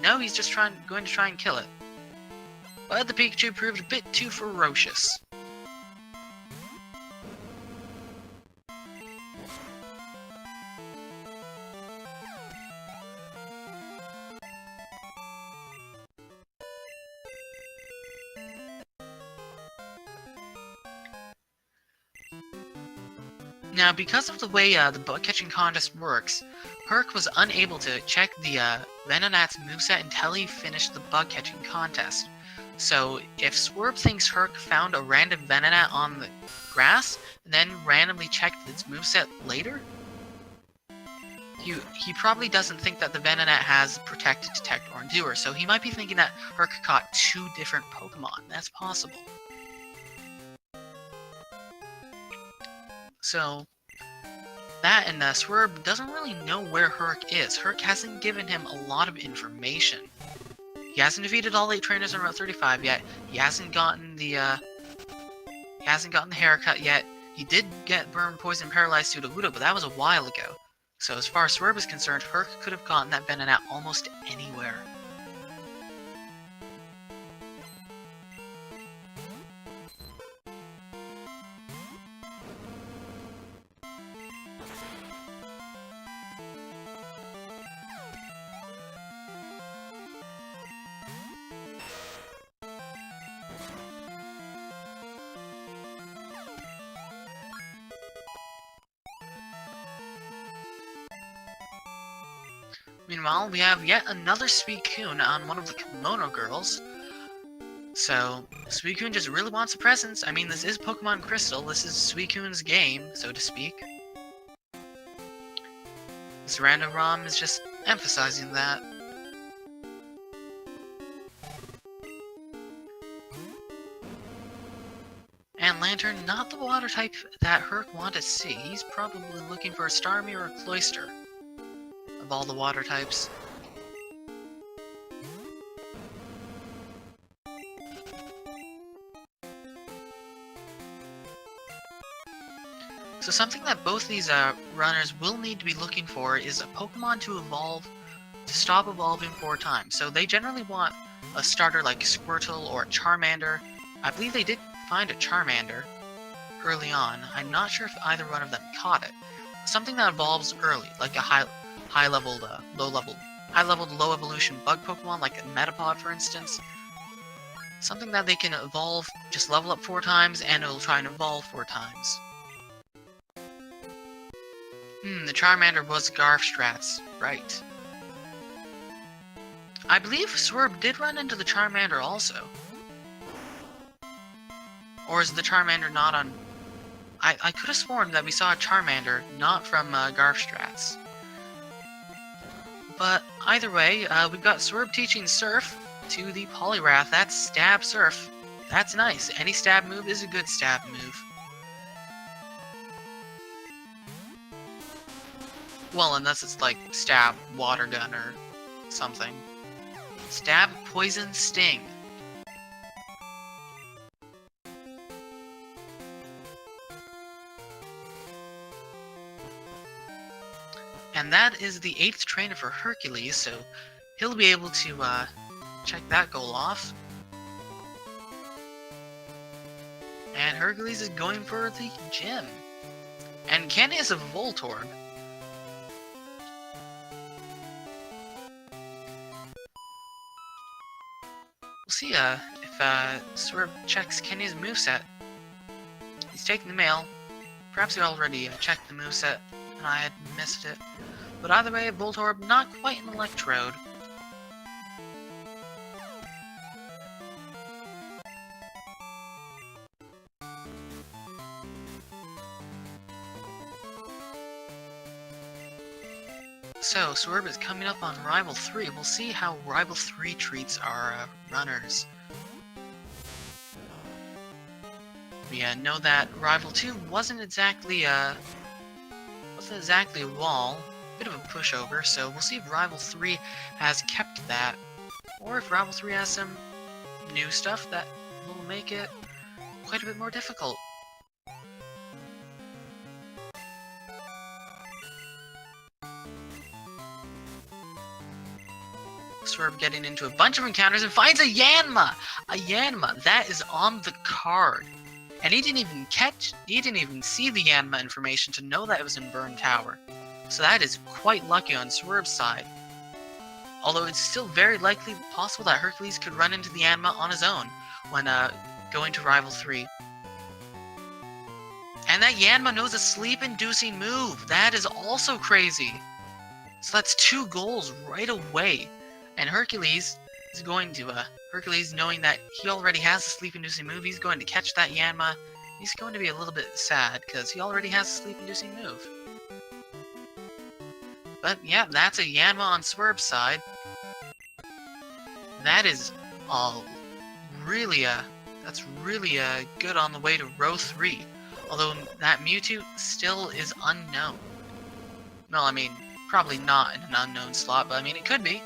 No, he's just going to try and kill it. But the Pikachu proved a bit too ferocious. Now, because of the way the bug catching contest works, Herc was unable to check the Venonat's moveset until he finished the bug catching contest. So, if Swerb thinks Herc found a random Venonat on the grass, and then randomly checked its moveset later, he probably doesn't think that the Venonat has Protect, Detect, or Endure, so he might be thinking that Herc caught 2 different Pokemon. That's possible. So, that and Swerb doesn't really know where Herc is. Herc hasn't given him a lot of information. He hasn't defeated all 8 trainers on Route 35 yet. He hasn't gotten the haircut yet. He did get burned, poison, paralyzed Sudowoodo, but that was a while ago. So as far as Swerb is concerned, Herc could have gotten that Venonat almost anywhere. Meanwhile, we have yet another Suicune on one of the Kimono Girls. So, Suicune just really wants a presence. I mean, this is Pokemon Crystal. This is Suicune's game, so to speak. This random ROM is just emphasizing that. And Lantern, not the water type that Herc wanted to see. He's probably looking for a Starmie or a Cloyster, of all the water types. So something that both these runners will need to be looking for is a Pokemon to stop evolving 4 times. So they generally want a starter like Squirtle or a Charmander. I believe they did find a Charmander early on. I'm not sure if either one of them caught it. Something that evolves early, like a high-leveled to low evolution bug Pokemon, like a Metapod, for instance. Something that they can evolve, just level up 4 times, and it'll try and evolve 4 times. The Charmander was Garfstrats, right. I believe Swerb did run into the Charmander also. Or is the Charmander not on... I could have sworn that we saw a Charmander, not from Garfstrats. But either way, we've got Swerb teaching Surf to the Poliwrath. That's Stab Surf. That's nice. Any stab move is a good stab move. Well, unless it's like Stab Water Gun or something. Stab Poison Sting. And that is the 8th trainer for Hercules, so he'll be able to check that goal off. And Hercules is going for the gym. And Ken is a Voltorb. see if Swerb checks Kenny's moveset. He's taking the mail. Perhaps he already checked the moveset and I had missed it. But either way, Voltorb, not quite an Electrode. So, Swerb is coming up on Rival 3. We'll see how Rival 3 treats our runners. We know that Rival 2 wasn't exactly a wall, bit of a pushover, so we'll see if Rival 3 has kept that, or if Rival 3 has some new stuff that will make it quite a bit more difficult. Swerb getting into a bunch of encounters and finds a Yanma! A Yanma! That is on the card. And he didn't even see the Yanma information to know that it was in Burn Tower. So that is quite lucky on Swerve's side. Although it's still very likely possible that Hercules could run into the Yanma on his own when going to Rival 3. And that Yanma knows a sleep-inducing move. That is also crazy. So that's 2 goals right away. And Hercules is going to, Hercules, knowing that he already has a sleep-inducing move, he's going to catch that Yanma. He's going to be a little bit sad, because he already has a sleep-inducing move. But, yeah, that's a Yanma on Swerve's side. That is really, that's really good on the way to row 3. Although that Mewtwo still is unknown. Well, I mean, probably not in an unknown slot, but I mean, it could be.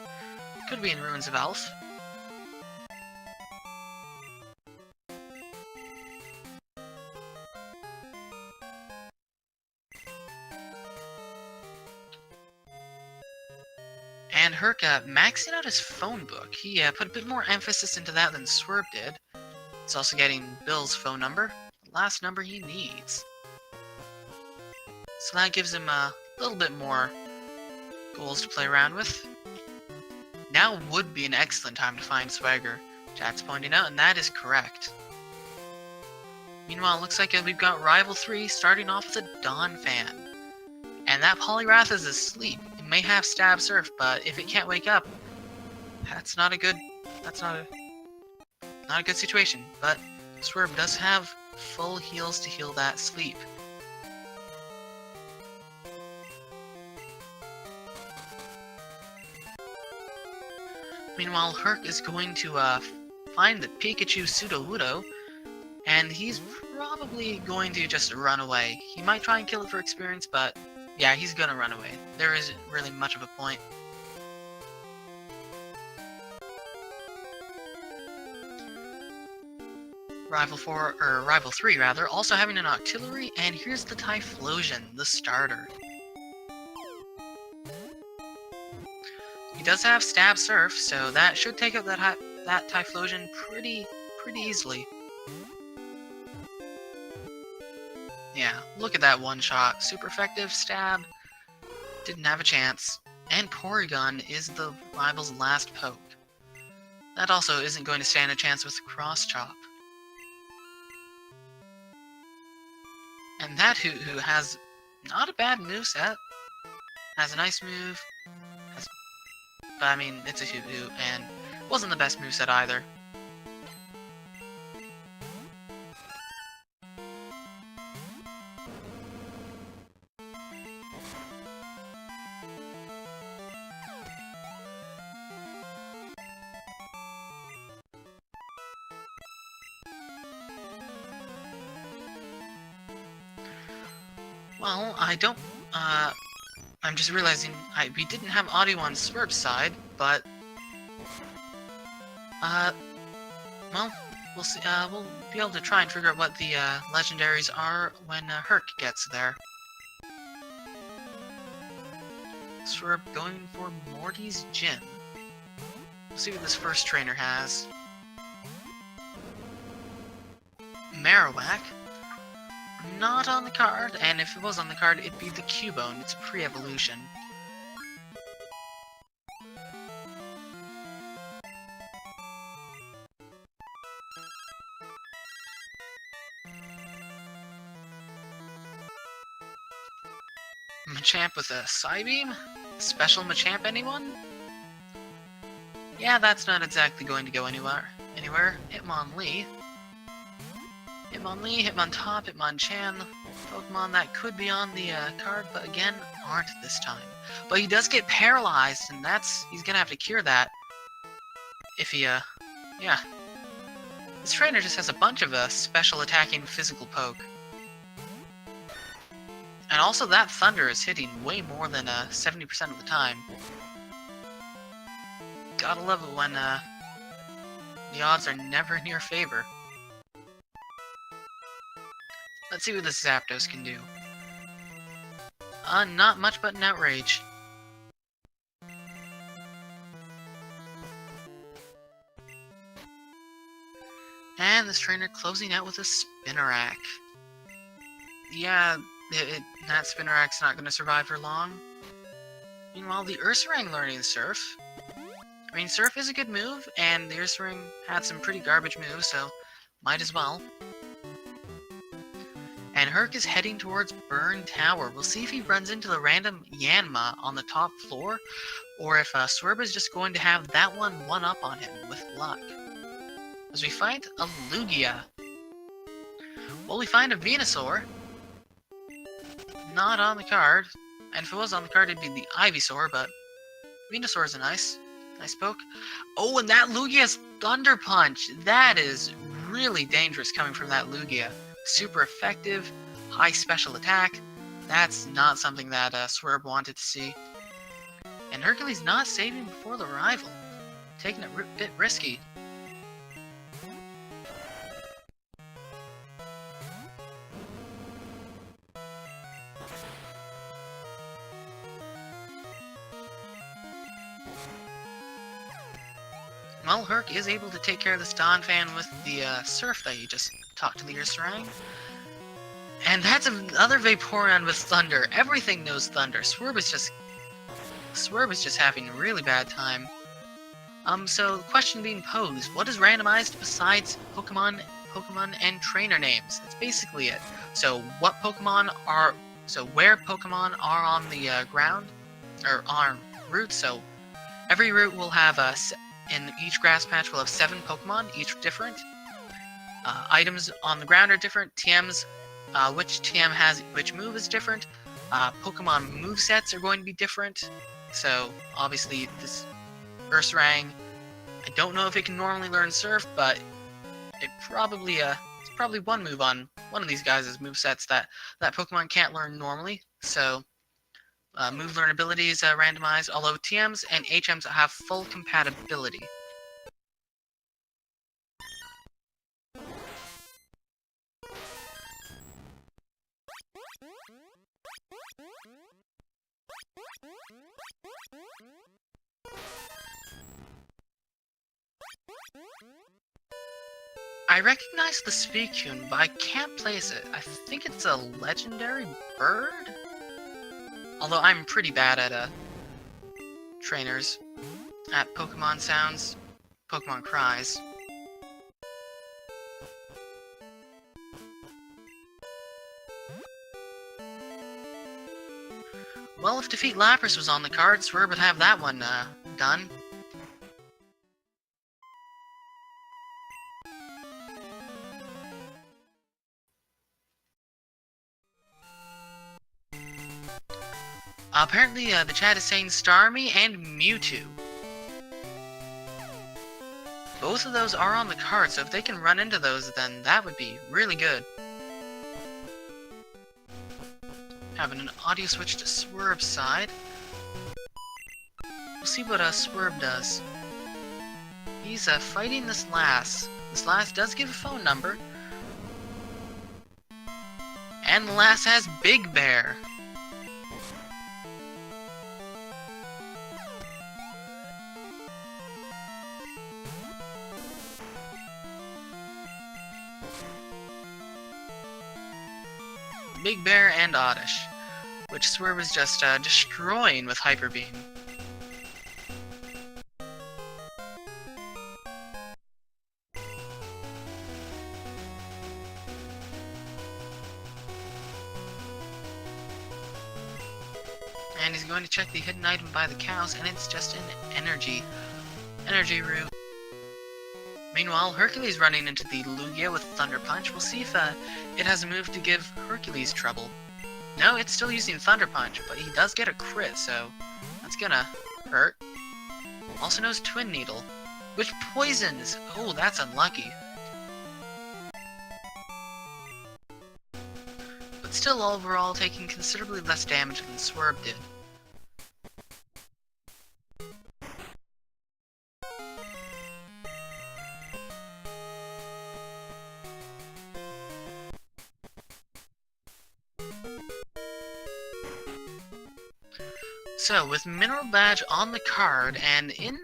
Could be in Ruins of Elf. And Herc maxing out his phone book. He put a bit more emphasis into that than Swerb did. He's also getting Bill's phone number, the last number he needs. So that gives him a little bit more goals to play around with. Now would be an excellent time to find Swagger, chat's pointing out, and that is correct. Meanwhile, it looks like we've got Rival 3 starting off with a Dawn Fan. And that Poliwrath is asleep. It may have Stab Surf, but if it can't wake up, that's not a good situation. But Swerb does have full heals to heal that sleep. Meanwhile, Herc is going to find the Pikachu Sudowoodo, and he's probably going to just run away. He might try and kill it for experience, but yeah, he's gonna run away. There isn't really much of a point. Rival 3 rather, also having an Octillery, and here's the Typhlosion, the starter. He does have Stab Surf, so that should take out that Typhlosion pretty easily. Yeah, look at that one shot. Super effective, Stab. Didn't have a chance. And Porygon is the rival's last poke. That also isn't going to stand a chance with Cross Chop. And that Hoot has not a bad moveset. Has a nice move. But I mean, it's a Hoot, and wasn't the best moveset either. Well, I'm just realizing we didn't have audio on Swerve's side, but, well, we'll see, we'll be able to try and figure out what the, legendaries are when, Herc gets there. Swerve going for Morty's Gym. We'll see what this first trainer has. Marowak. Not on the card, and if it was on the card, it'd be the Cubone. It's a pre-evolution. Machamp with a Psybeam? Special Machamp, anyone? Yeah, that's not exactly going to go anywhere. Hitmonlee. Hitmontop, Hitmonchan. Pokemon that could be on the card, but again, aren't this time. But he does get paralyzed, and he's gonna have to cure that. If he, yeah. This trainer just has a bunch of special attacking physical poke. And also that Thunder is hitting way more than 70% of the time. Gotta love it when the odds are never in your favor. Let's see what this Zapdos can do. Not much but an Outrage. And this trainer closing out with a Spinarak. Yeah, that Spinarak's not going to survive for long. Meanwhile, the Ursaring learning Surf. I mean, Surf is a good move, and the Ursaring had some pretty garbage moves, so might as well. And Herc is heading towards Burn Tower. We'll see if he runs into the random Yanma on the top floor, or if Swerb is just going to have that one up on him with luck. As we find a Lugia. Well, we find a Venusaur. Not on the card. And if it was on the card, it'd be the Ivysaur, but Venusaur is a nice poke. Oh, and that Lugia's Thunder Punch! That is really dangerous coming from that Lugia. Super effective, high special attack. That's not something that Swerb wanted to see. And Hercules not saving before the rival. Taking it a bit risky. Well, Herc is able to take care of this Donphan with the Surf that he just talked to the Ursaring. And that's another Vaporeon with Thunder. Everything knows Thunder. Swerb is just having a really bad time. So the question being posed, what is randomized besides Pokemon and trainer names? That's basically it. So where Pokemon are on the ground, or on routes, so every route will have in each grass patch will have 7 Pokemon, each different. Items on the ground are different. TMs, which TM has which move is different. Pokemon movesets are going to be different. So, obviously, this Ursaring, I don't know if it can normally learn Surf, but it's probably one move on one of these guys' movesets that Pokemon can't learn normally. So, move learnability is randomized, although TMs and HMs have full compatibility. I recognize the Suicune, but I can't place it. I think it's a legendary bird? Although I'm pretty bad at trainers, at Pokemon sounds, Pokemon cries. Well, if Defeat Lapras was on the card, Swerb would have that one done. Apparently, the chat is saying Starmie and Mewtwo. Both of those are on the card, so if they can run into those, then that would be really good. Having an audio switch to Swerv's side. We'll see what Swerb does. He's fighting this Lass. This Lass does give a phone number. And the Lass has Big Bear. Big Bear and Oddish, which Swerb is just destroying with Hyper Beam. going to check the hidden item by the cows, and it's just an energy root. Meanwhile, Hercules running into the Lugia with Thunder Punch. We'll see if it has a move to give Hercules trouble. No, it's still using Thunder Punch, but he does get a crit, so that's gonna hurt. Also knows Twin Needle, which poisons. Oh, that's unlucky. But still overall taking considerably less damage than Swerb did. So, with Mineral Badge on the card, and in,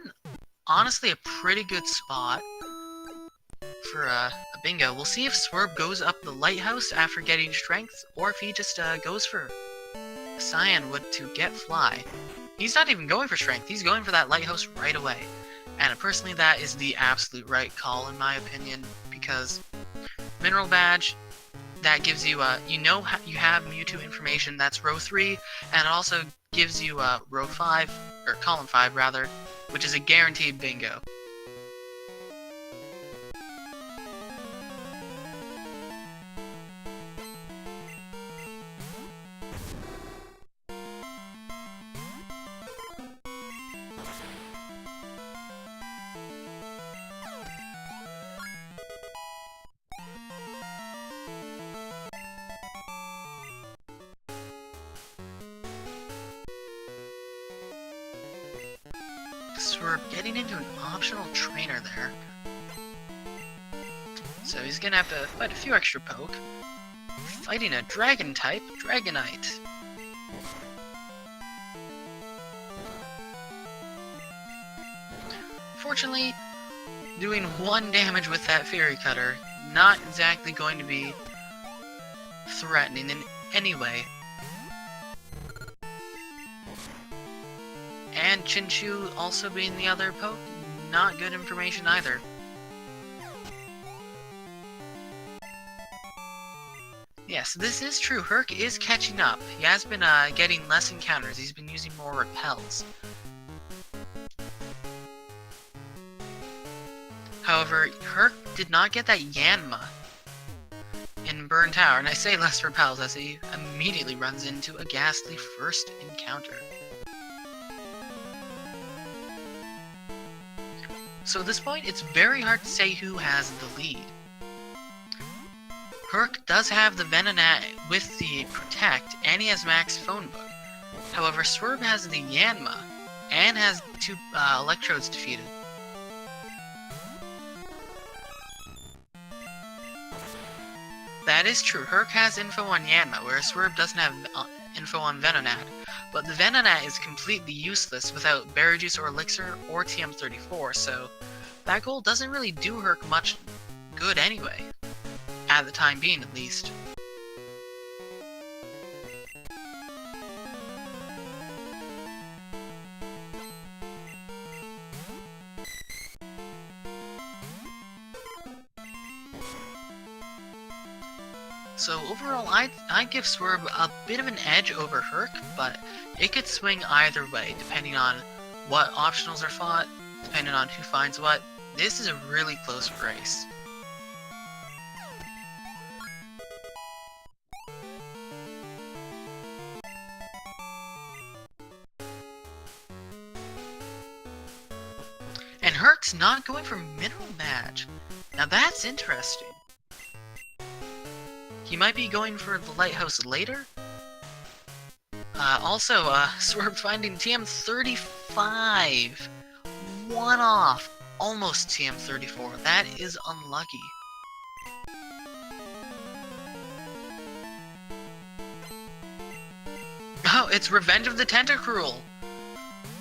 honestly, a pretty good spot for a bingo, we'll see if Swerb goes up the Lighthouse after getting Strength, or if he just goes for Cyan Wood to get Fly. He's not even going for Strength, he's going for that Lighthouse right away. And personally, that is the absolute right call, in my opinion, because Mineral Badge, that gives you, you know you have Mewtwo information, that's row 3, and it also gives you row 5, or column 5 rather, which is a guaranteed bingo. Swerb getting into an optional trainer there. So he's gonna have to fight a few extra poke. Fighting a dragon type, Dragonite. Fortunately, doing 1 damage with that Fairy Cutter, not exactly going to be threatening in any way. And Chinchu also being the other poke, not good information either. Yes, this is true. Herc is catching up. He has been getting less encounters. He's been using more repels. However, Herc did not get that Yanma in Burn Tower, and I say less repels as he immediately runs into a ghastly first encounter. So at this point, it's very hard to say who has the lead. Herc does have the Venonat with the Protect, and he has Max Phone Book. However, Swerb has the Yanma, and has 2 Electrodes defeated. That is true, Herc has info on Yanma, whereas Swerb doesn't have info on Venonat. But the Venonat is completely useless without Berry Juice or Elixir or TM34, so that goal doesn't really do Herc much good anyway. At the time being, at least. So overall, I'd give Swerb a bit of an edge over Herc, but it could swing either way, depending on what optionals are fought, depending on who finds what. This is a really close race. And Herc's not going for Mineral Badge. Now that's interesting. He might be going for the Lighthouse later. Also, Swerb finding TM35. 1 off. Almost TM34. That is unlucky. Oh, it's Revenge of the Tentacruel.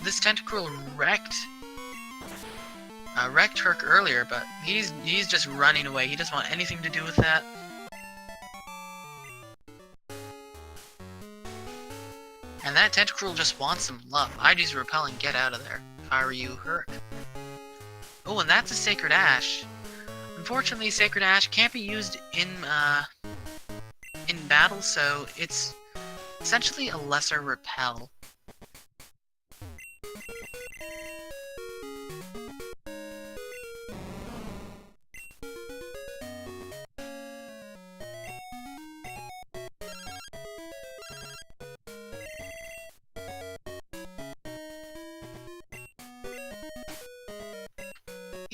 This Tentacruel wrecked Herc earlier, but he's just running away. He doesn't want anything to do with that. And that Tentacruel just wants some love. I'd use Repel and get out of there, if I were you, Herc. Oh, and that's a Sacred Ash. Unfortunately, Sacred Ash can't be used in battle, so it's essentially a lesser Repel.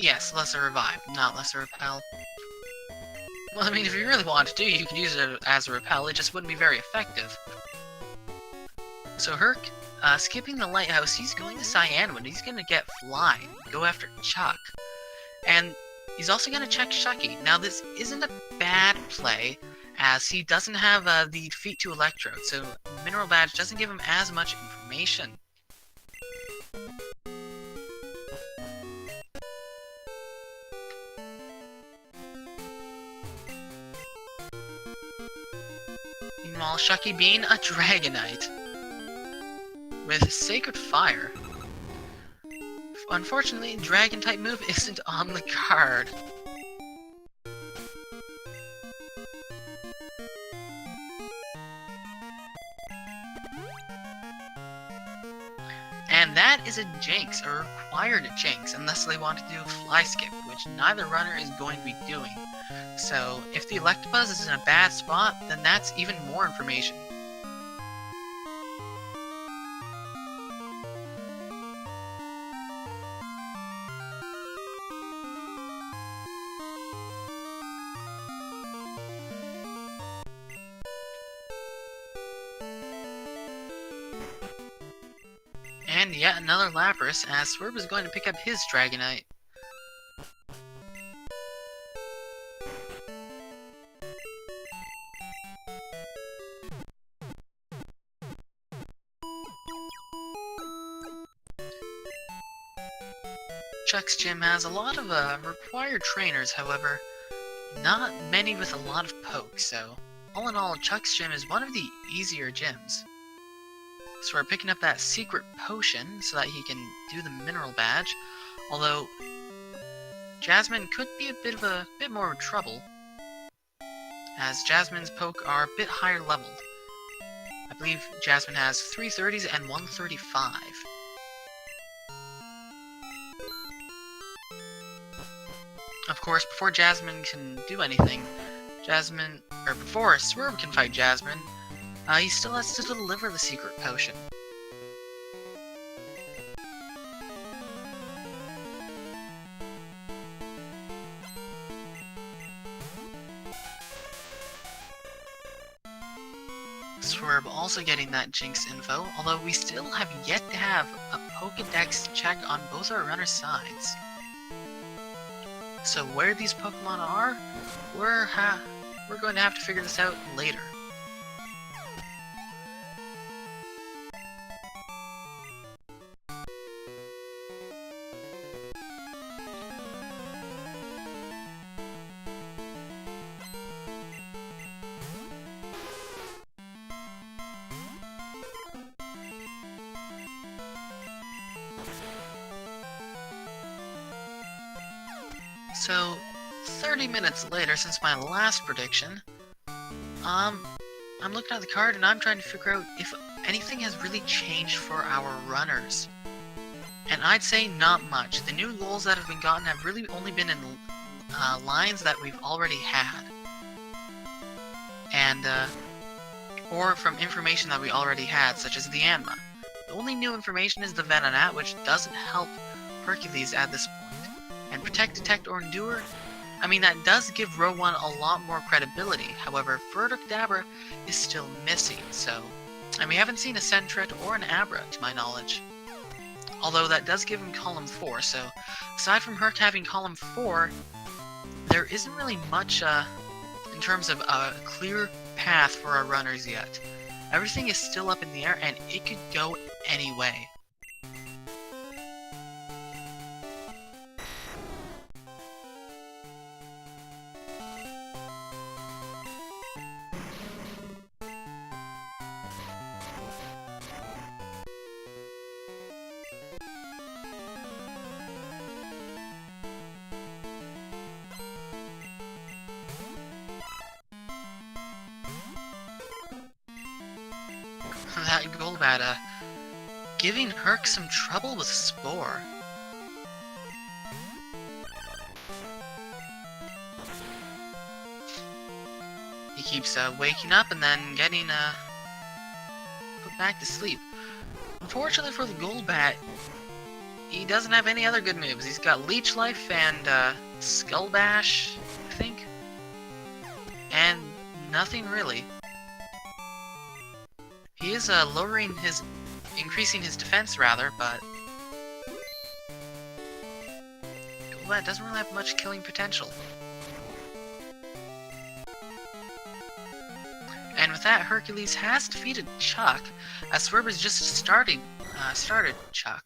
Yes, Lesser Revive, not Lesser Repel. Well, I mean, if you really wanted to, you could use it as a repel, it just wouldn't be very effective. So Herc, skipping the lighthouse, he's going to Cyanwood. He's going to get Fly, go after Chuck. And he's also going to check Shucky. Now, this isn't a bad play, as he doesn't have the defeat to Electrode, so Mineral Badge doesn't give him as much information. Meanwhile, Shucky being a Dragonite with Sacred Fire. Unfortunately, Dragon-type move isn't on the card. And that is a Jinx, a required Jinx, unless they want to do a Fly Skip, which neither runner is going to be doing. So, if the Electabuzz is in a bad spot, then that's even more information. And yet another Lapras, as Swerb is going to pick up his Dragonite. Chuck's gym has a lot of required trainers, however, not many with a lot of poke, so all in all, Chuck's gym is one of the easier gyms. So we're picking up that secret potion so that he can do the mineral badge, although Jasmine could be a bit more trouble, as Jasmine's poke are a bit higher leveled. I believe Jasmine has 330s and 135. Of course, before Jasmine can do anything, before Swerb can fight Jasmine, he still has to deliver the secret potion. Swerb also getting that Jinx info, although we still have yet to have a Pokedex check on both our runner sides. So where these Pokemon are, we're going to have to figure this out later. So, 30 minutes later since my last prediction, I'm looking at the card and I'm trying to figure out if anything has really changed for our runners. And I'd say not much. The new goals that have been gotten have really only been in lines that we've already had. And, or from information that we already had, such as the Anma. The only new information is the Venonat, which doesn't help Hercules at this point. And Protect, Detect, or Endure, I mean, that does give Row 1 a lot more credibility. However, Verdicdabra is still missing, so... And we haven't seen a Sentret or an Abra, to my knowledge. Although that does give him Column 4, so... Aside from Herc having Column 4, there isn't really much, in terms of a clear path for our runners yet. Everything is still up in the air, and it could go any way. That Golbat, giving Herc some trouble with Spore. He keeps waking up and then getting put back to sleep. Unfortunately for the Golbat, he doesn't have any other good moves. He's got Leech Life and Skull Bash, I think. And nothing really. He is increasing his defense rather, but well, it doesn't really have much killing potential. And with that, Hercules has defeated Chuck, as Swerb has just started Chuck.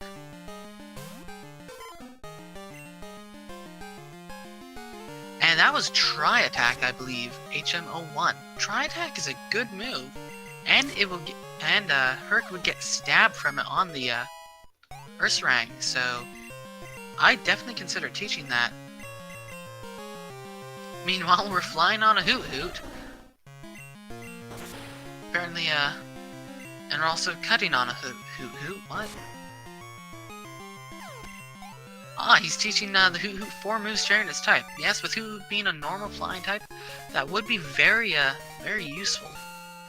And that was Tri-Attack, I believe, HM01. Tri-Attack is a good move, and it will get, Herc would get stabbed from it on the Ursaring, so I definitely consider teaching that. Meanwhile, we're flying on a Hoot Hoot. Apparently, and we're also cutting on a Hoot Hoot. What? Ah, he's teaching the Hoot Hoot 4 moves sharing its type. Yes, with Hoot Hoot being a normal flying type, that would be very useful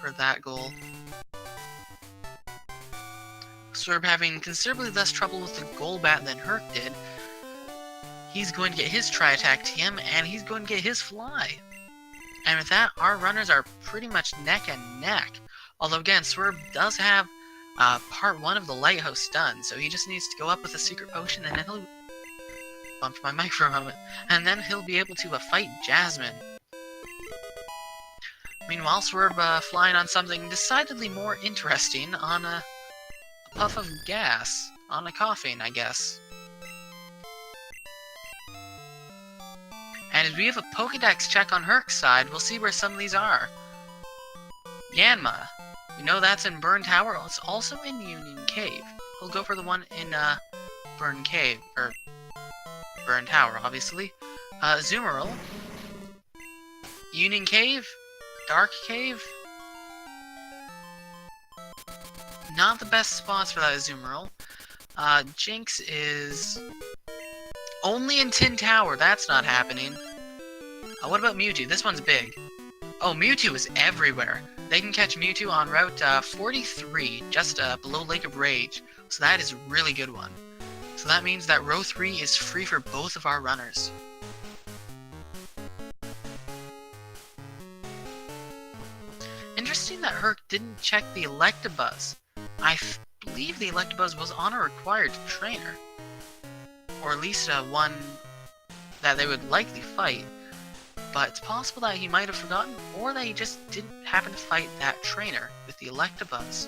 for that goal. Swerb having considerably less trouble with the Golbat than Herc did. He's going to get his Tri-Attack TM, and he's going to get his Fly. And with that, our runners are pretty much neck and neck. Although again, Swerb does have part 1 of the Lighthouse done, so he just needs to go up with a Secret Potion, and then he'll bump my mic for a moment, and then he'll be able to fight Jasmine. Meanwhile, Swerb flying on something decidedly more interesting, on a puff of gas, on a coughing, I guess. And as we have a Pokedex check on Herc's side, we'll see where some of these are. Yanma. We know that's in Burn Tower. It's also in Union Cave. We'll go for the one in Burn Cave, or Burn Tower, obviously. Zoomerl. Union Cave. Dark Cave. Not the best spots for that Zoomerl. Jinx is only in Tin Tower. That's not happening. What about Mewtwo? This one's big. Oh, Mewtwo is everywhere. They can catch Mewtwo on Route 43, just below Lake of Rage. So that is a really good one. So that means that row 3 is free for both of our runners. Interesting that Herc didn't check the Electabuzz. I believe the Electabuzz was on a required trainer. Or at least one that they would likely fight. But it's possible that he might have forgotten, or that he just didn't happen to fight that trainer with the Electabuzz.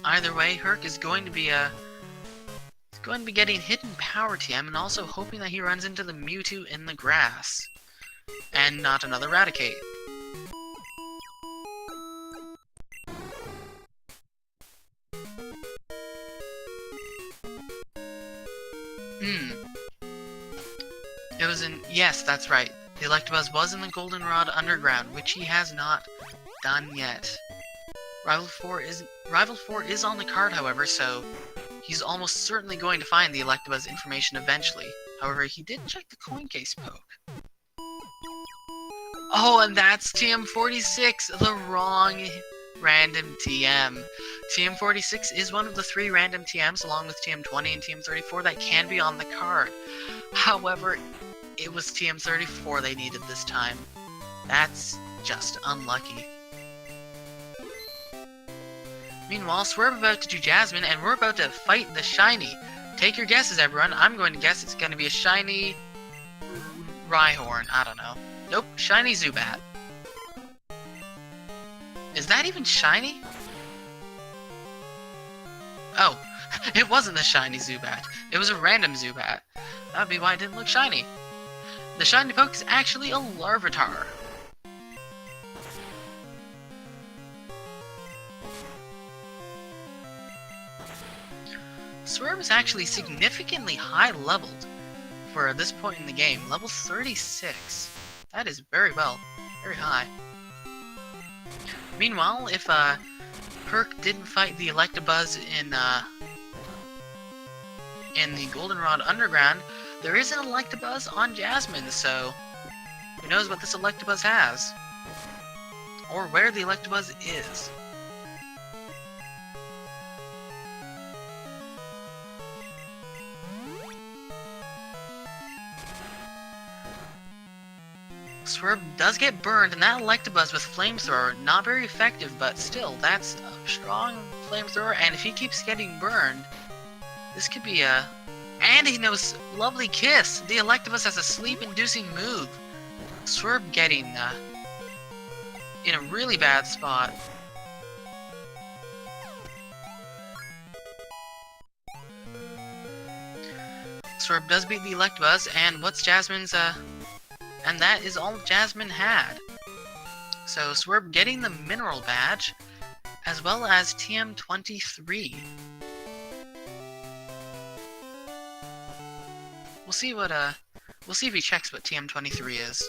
Either way, Herc is going to be getting Hidden Power TM, and also hoping that he runs into the Mewtwo in the grass. And not another Raticate. It was in... Yes, that's right. The Electabuzz was in the Goldenrod Underground, which he has not done yet. Rival 4 is on the card, however, so he's almost certainly going to find the Electabuzz information eventually. However, he did check the coin case poke. Oh, and that's TM46, the wrong random TM. TM46 is one of the 3 random TMs, along with TM20 and TM34, that can be on the card. However, it was TM34 they needed this time. That's just unlucky. Meanwhile, Swerb about to do Jasmine, and we're about to fight the shiny. Take your guesses, everyone. I'm going to guess it's going to be a shiny Rhyhorn. I don't know. Nope, shiny Zubat. Is that even shiny? Oh, it wasn't the shiny Zubat. It was a random Zubat. That would be why it didn't look shiny. The shiny poke is actually a Larvitar. Swerb is actually significantly high leveled for this point in the game. Level 36. That is very well. Very high. Meanwhile, if Herc didn't fight the Electabuzz in the Goldenrod Underground, there is an Electabuzz on Jasmine, so Who knows what this Electabuzz has? Or where the Electabuzz is? Swerb does get burned, and that Electabuzz with Flamethrower, not very effective, but still, that's a strong Flamethrower, and if he keeps getting burned, this could be a... And he knows Lovely Kiss! The Electabuzz has a sleep-inducing move. Swerb getting in a really bad spot. Swerb does beat the Electabuzz, and what's Jasmine's, and that is all Jasmine had. So Swerb getting the Mineral Badge, as well as TM23. We'll see what, we'll see if he checks what TM23 is.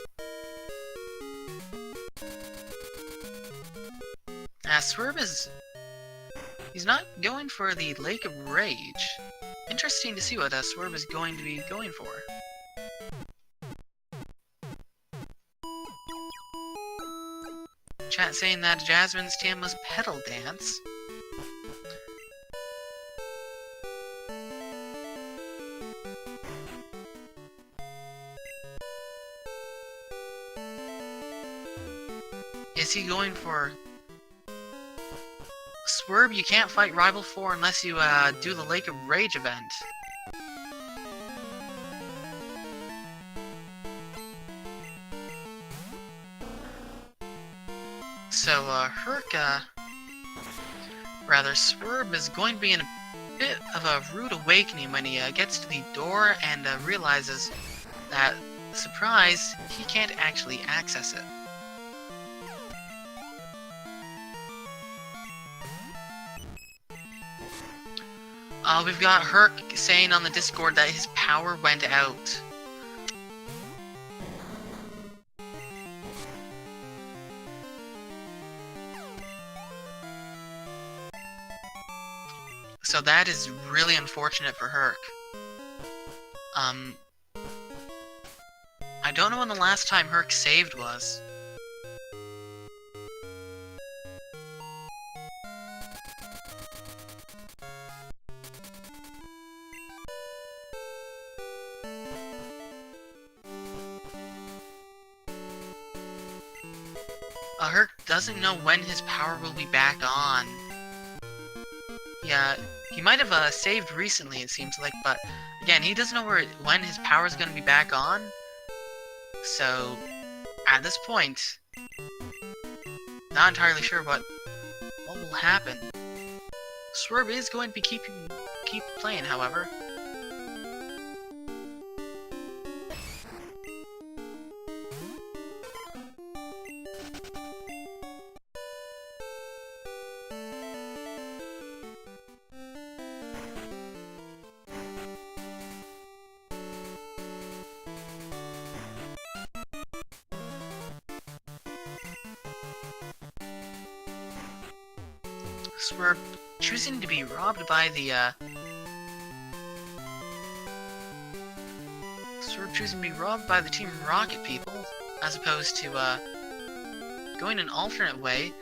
Swerb is... he's not going for the Lake of Rage. Interesting to see what Swerb is going to be going for. Chat saying that Jasmine's TM was Petal Dance. Is he going for... Swerb, you can't fight Rival 4 unless you do the Lake of Rage event. So, Swerb is going to be in a bit of a rude awakening when he gets to the door and realizes that, surprise, he can't actually access it. We've got Herc saying on the Discord that his power went out. So that is really unfortunate for Herc. I don't know when the last time Herc saved was. Herc doesn't know when his power will be back on. Yeah, he might have saved recently, it seems like, but again, he doesn't know when his power is going to be back on. So, at this point, not entirely sure what will happen. Swerb is going to be keep playing, however. Swerb choosing to be robbed by the, Swerb choosing to be robbed by the Team Rocket people, as opposed to, going an alternate way.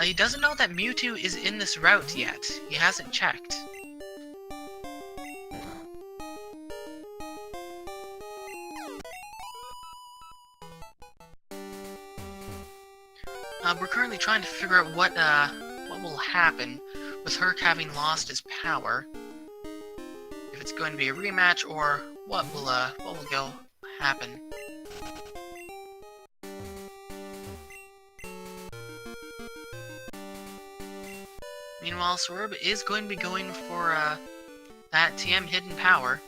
He doesn't know that Mewtwo is in this route yet. He hasn't checked. We're currently trying to figure out what will happen with Herc having lost his power. If it's going to be a rematch or what will go happen. Meanwhile, Swerb is going to be going for that TM hidden power.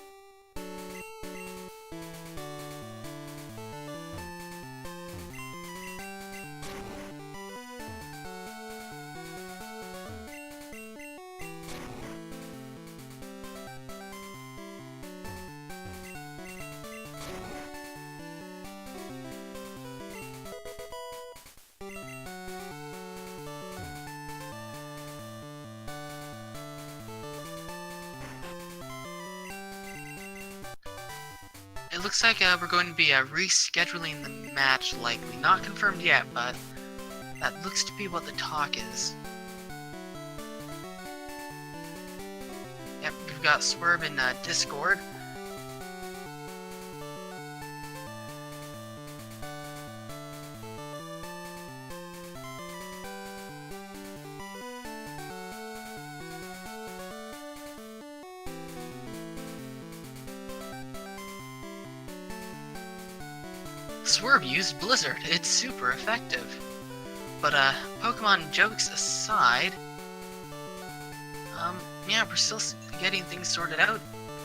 it looks like we're going to be rescheduling the match, likely. Not confirmed yet, but that looks to be what the talk is. Yep, we've got Swerb in Discord. Swerb used Blizzard. It's super effective. But Pokemon jokes aside, yeah, we're still getting things sorted out.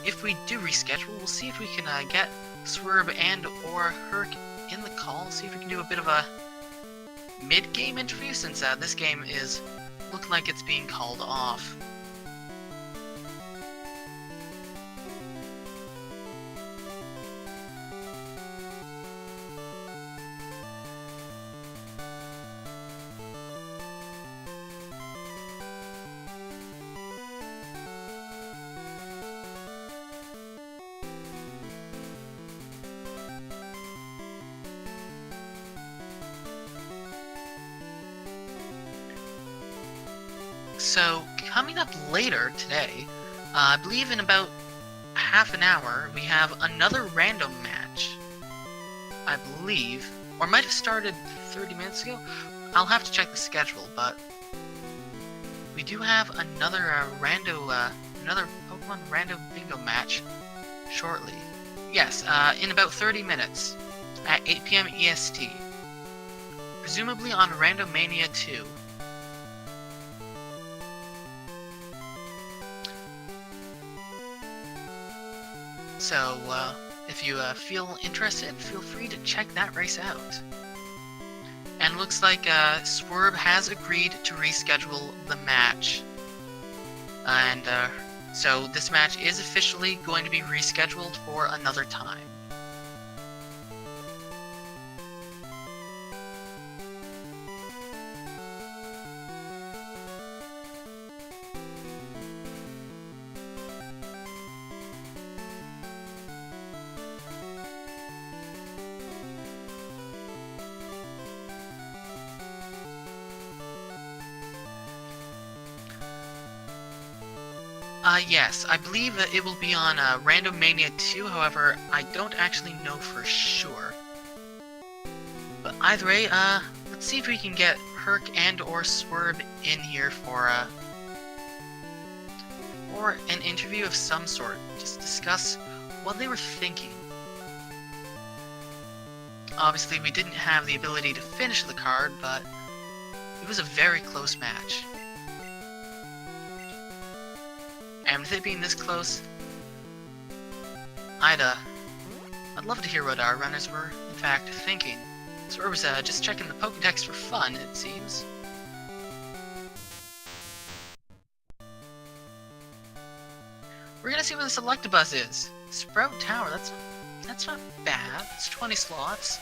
If we do reschedule, we'll see if we can get Swerb and or Herc in the call. See if we can do a bit of a mid-game interview, since this game is looking like it's being called off. So, coming up later today, I believe in about half an hour, we have another random match. I believe, or might have started 30 minutes ago. I'll have to check the schedule, but we do have another another Pokemon Rando Bingo match shortly. Yes, in about 30 minutes at 8 PM EST, presumably on Randomania 2. So, if you feel interested, feel free to check that race out. And looks like Swerb has agreed to reschedule the match. And so this match is officially going to be rescheduled for another time. Yes, I believe that it will be on Randomania 2, however, I don't actually know for sure. But either way, let's see if we can get Herc and or Swerb in here for an interview of some sort. Just discuss what they were thinking. Obviously, we didn't have the ability to finish the card, but it was a very close match. And with it being this close, I'd love to hear what our runners were, in fact, thinking. So I was just checking the Pokédex for fun, it seems. We're gonna see what the Selectabuzz is. Sprout Tower, that's not bad. It's 20 slots.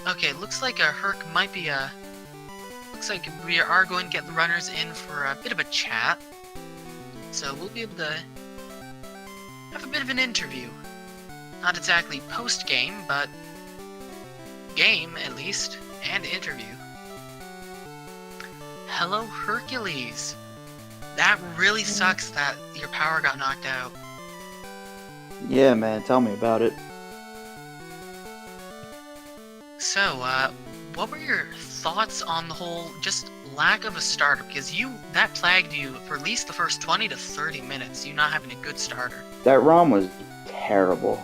Okay, looks like Herc might be looks like we are going to get the runners in for a bit of a chat. So we'll be able to have a bit of an interview. Not exactly post-game, but game, at least, and interview. Hello, Hercules! That really sucks that your power got knocked out. Yeah, man, tell me about it. So, what were your thoughts on the whole just lack of a starter? Because that plagued you for at least the first 20 to 30 minutes, you not having a good starter. That ROM was terrible.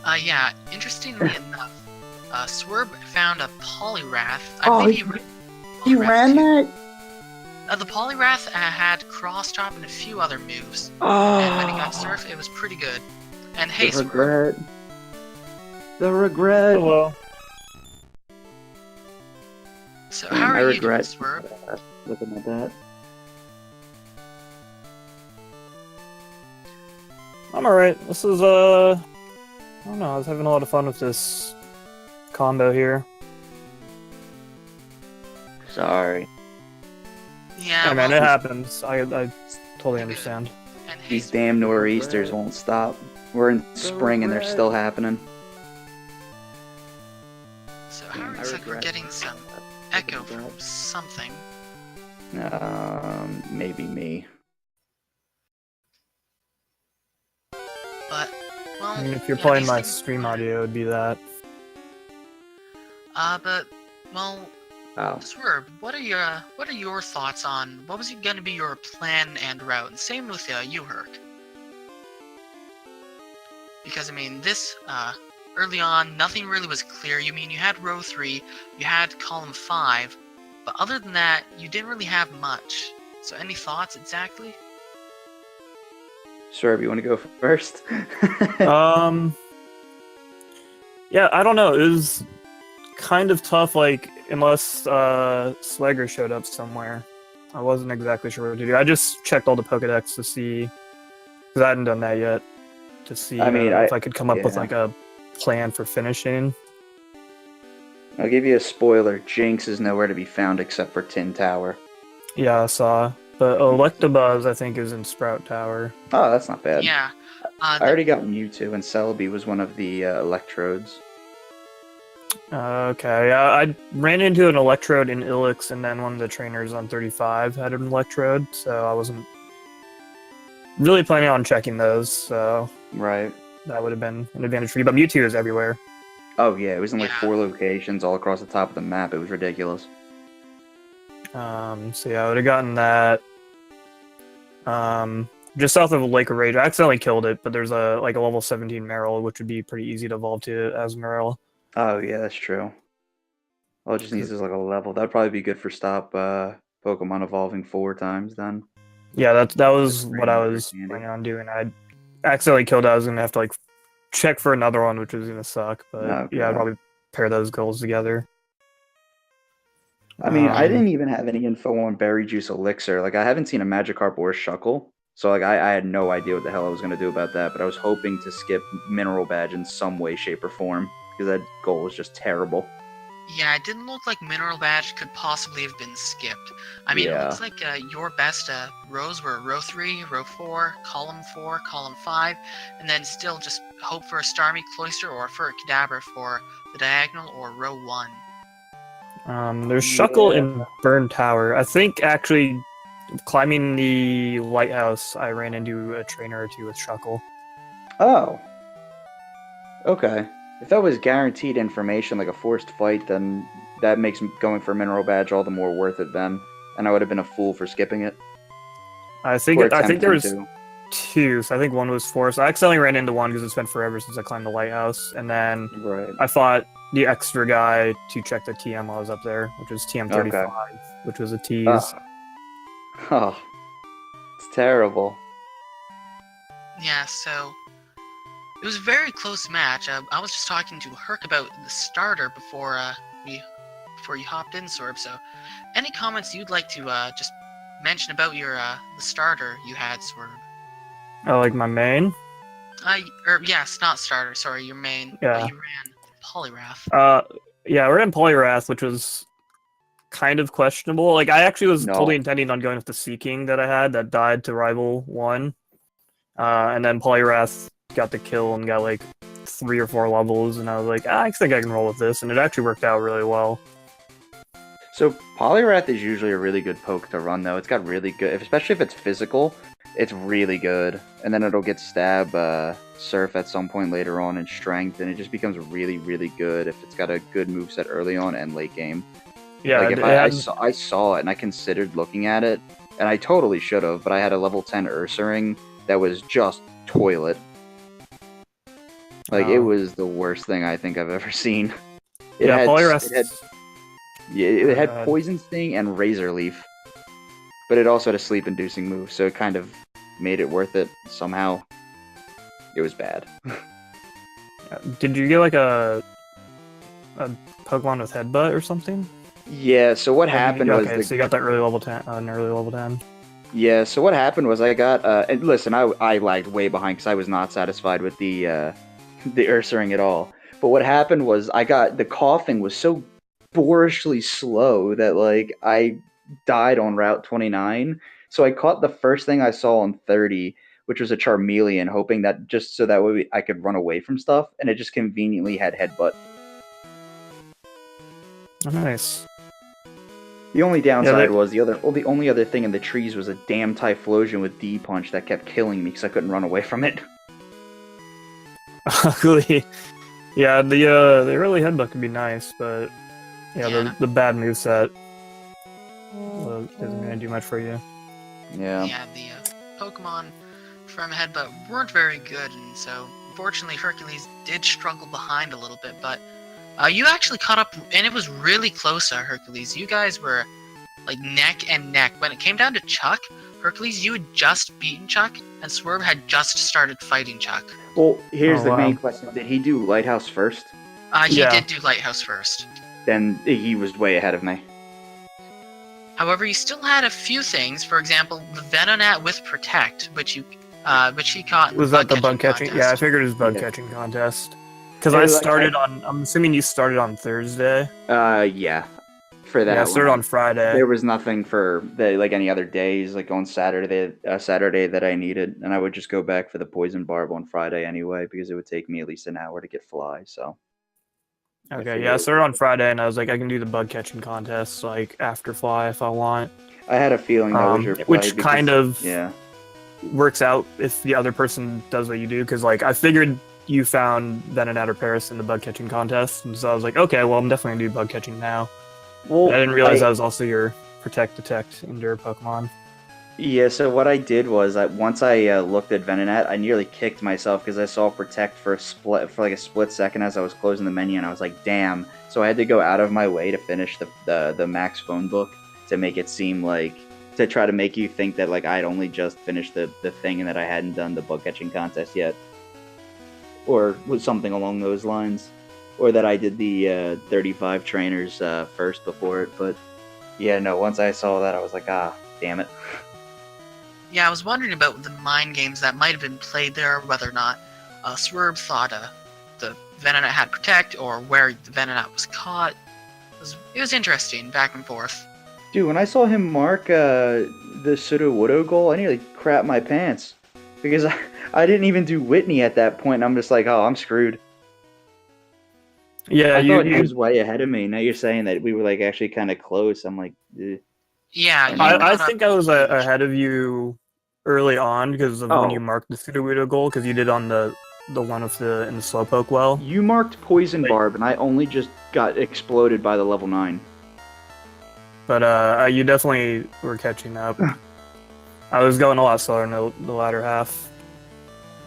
Yeah, interestingly enough, Swerb found a Poliwrath. I believe he ran that? The Poliwrath had Cross Chop and a few other moves. Oh. And when he got Surf, it was pretty good. And hey, the regret. Swerb. The regret. Hello. So how are you doing, Swerb? Looking at that. I'm alright. This is, I don't know, I was having a lot of fun with this combo here. Sorry. Yeah, Hey man, well, it happens. I totally understand. and hey, These damn Swerb, nor'easters won't stop. We're in spring and they're still happening. so Harry said we're getting some echo from something. Maybe me. But, well, I mean, if you're yeah, playing these my things stream are- audio, it'd be that. But, well, Oh. Swerb, what are your thoughts on what was going to be your plan and route? And same with you, Herc. Because I mean, this early on, nothing really was clear. You mean you had row 3, you had column 5, but other than that, you didn't really have much. So, any thoughts exactly? Swerb, you want to go first? Yeah, I don't know. It was kind of tough, like, unless Swagger showed up somewhere. I wasn't exactly sure what to do. I just checked all the Pokedex to see, because I hadn't done that yet, to see I mean, if I could come up with, yeah. like, a plan for finishing. I'll give you a spoiler. Jinx is nowhere to be found except for Tin Tower. Yeah, I saw. But Electabuzz, I think, is in Sprout Tower. Oh, that's not bad. Yeah. I already got Mewtwo, and Celebi was one of the electrodes. Okay, yeah, I ran into an Electrode in Ilex, and then one of the trainers on 35 had an Electrode, so I wasn't really planning on checking those, so Right. that would have been an advantage for you. But Mewtwo is everywhere. Oh, yeah, it was in like Yeah. 4 locations all across the top of the map. It was ridiculous. So yeah, I would have gotten that. Just south of Lake of Rage, I accidentally killed it, but there's a level 17 Marill, which would be pretty easy to evolve to as Marill. Oh, yeah, that's true. All it just needs is like a level. That'd probably be good for stop Pokemon evolving 4 times then. Yeah, that was That's what I pretty was handy. planning on doing. I accidentally killed it. I was gonna have to like check for another one, which was gonna suck. But Okay. yeah, I'd probably pair those goals together. I mean, I Um, didn't even have any info on Berry Juice Elixir. Like, I haven't seen a Magikarp or a Shuckle. So, like, I had no idea what the hell I was going to do about that. But I was hoping to skip Mineral Badge in some way, shape, or form. Because that goal was just terrible. Yeah, it didn't look like Mineral Badge could possibly have been skipped. I mean, Yeah. it looks like your best rows were row 3, row 4, column 5, and then still just hope for a Starmie Cloyster or for a Kadabra for the diagonal or row 1. there's Shuckle Yeah. in Burn Tower. I think actually climbing the lighthouse, I ran into a trainer or two with Shuckle. Oh. Okay. If that was guaranteed information, like a forced fight, then that makes going for Mineral Badge all the more worth it then. And I would have been a fool for skipping it. I think Or there was attempting to. two, so I think one was forced. I accidentally ran into one because it's been forever since I climbed the lighthouse, and then Right. I fought the extra guy to check the TM while I was up there, which was TM35, which was a tease. Oh. It's terrible. Yeah, so it was a very close match. I was just talking to Herc about the starter before you hopped in, Sorb. So, any comments you'd like to just mention about your the starter you had, Sorb? Oh, like my main? Yes, not starter. Sorry, your main. Yeah. You ran Poliwrath. Yeah, we're in Poliwrath, which was kind of questionable. Like, I actually was No. totally intending on going with the Seeking that I had that died to Rival 1. And then Poliwrath got the kill and got like 3 or 4 levels, and I was like, I think I can roll with this, and it actually worked out really well. So Poliwrath is usually a really good poke to run, though. It's got really good, especially if it's physical, it's really good. And then it'll get Stab Surf at some point later on in Strength, and it just becomes really, really good if it's got a good moveset early on and late game. Yeah, like if I saw it and I considered looking at it, and I totally should have, but I had a level 10 Ursaring that was just toilet. Like, it was the worst thing I think I've ever seen. It had Poison Sting and Razor Leaf, but it also had a sleep-inducing move, so it kind of made it worth it somehow. It was bad. Did you get like a Pokemon with Headbutt or something? Yeah, so what happened was... so you got that early level 10, an early level 10? Yeah, so what happened was I got and listen, I lagged way behind because I was not satisfied with the the Ursaring at all. But what happened was I got the coughing was so boorishly slow that like I died on Route 29. So I caught the first thing I saw on 30, which was a Charmeleon, hoping that just so that way I could run away from stuff, and it just conveniently had headbutt. Oh, nice. The only downside they- was the only other thing in the trees was a damn Typhlosion with D punch that kept killing me because I couldn't run away from it. Ugly. Yeah, the early headbutt could be nice, but Yeah. the bad moveset isn't gonna do much for you. Yeah. Yeah, the Pokemon from Headbutt weren't very good, and so unfortunately Hercules did struggle behind a little bit, but you actually caught up, and it was really close, Hercules. You guys were like neck and neck. When it came down to Chuck, Hercules, you had just beaten Chuck, and Swerb had just started fighting Chuck. Well, here's Oh, the wow. main question: did he do Lighthouse first? He Yeah. did do Lighthouse first. Then he was way ahead of me. However, you still had a few things. For example, the Venonat with Protect, which he caught. In Was that the bug catching? contest. Yeah, I figured it was bug Yeah. catching contest. Because Yeah, I like, started on. I'm assuming you started on Thursday. Yeah. For that Yeah, I started one. on Friday. There was nothing for like any other days, like on Saturday that I needed, and I would just go back for the poison barb on Friday anyway because it would take me at least an hour to get fly. So I Okay, figured yeah, I it started was- on Friday, and I was like, I can do the bug catching contest like after fly if I want. I had a feeling that was your play Which because- kind of yeah. works out if the other person does what you do, because like I figured you found Venonat or Paris in the bug catching contest, and so I was like, okay, well I'm definitely gonna do bug catching now. Well, I didn't realize that was also your protect, detect, endure Pokemon. Yeah, so what I did was that once I looked at Venonat, I nearly kicked myself because I saw Protect for like a split second as I was closing the menu, and I was like, "Damn!" So I had to go out of my way to finish the Max phone book to make it seem like to try to make you think that like I'd only just finished the thing and that I hadn't done the bug catching contest yet, or was something along those lines, or that I did the 35 trainers first before it. But yeah, no. Once I saw that, I was like, "Ah, damn it." Yeah, I was wondering about the mind games that might have been played there, whether or not Swerb thought the Venonat had Protect, or where the Venonat was caught. It was interesting, back and forth. Dude, when I saw him mark the Sudowoodo goal, I nearly crapped my pants. Because I didn't even do Whitney at that point, and I'm just like, oh, I'm screwed. Yeah, I thought he you was way ahead of me. Now you're saying that we were like actually kind of close. I'm like, eh. Yeah, you I caught think up I was huge. ahead of you early on because of when Oh. you marked the Sudowoodo goal, because you did on the one with the in the Slowpoke well. You marked Poison Wait. Barb, and I only just got exploded by the level 9. But you definitely were catching up. I was going a lot slower in the latter half.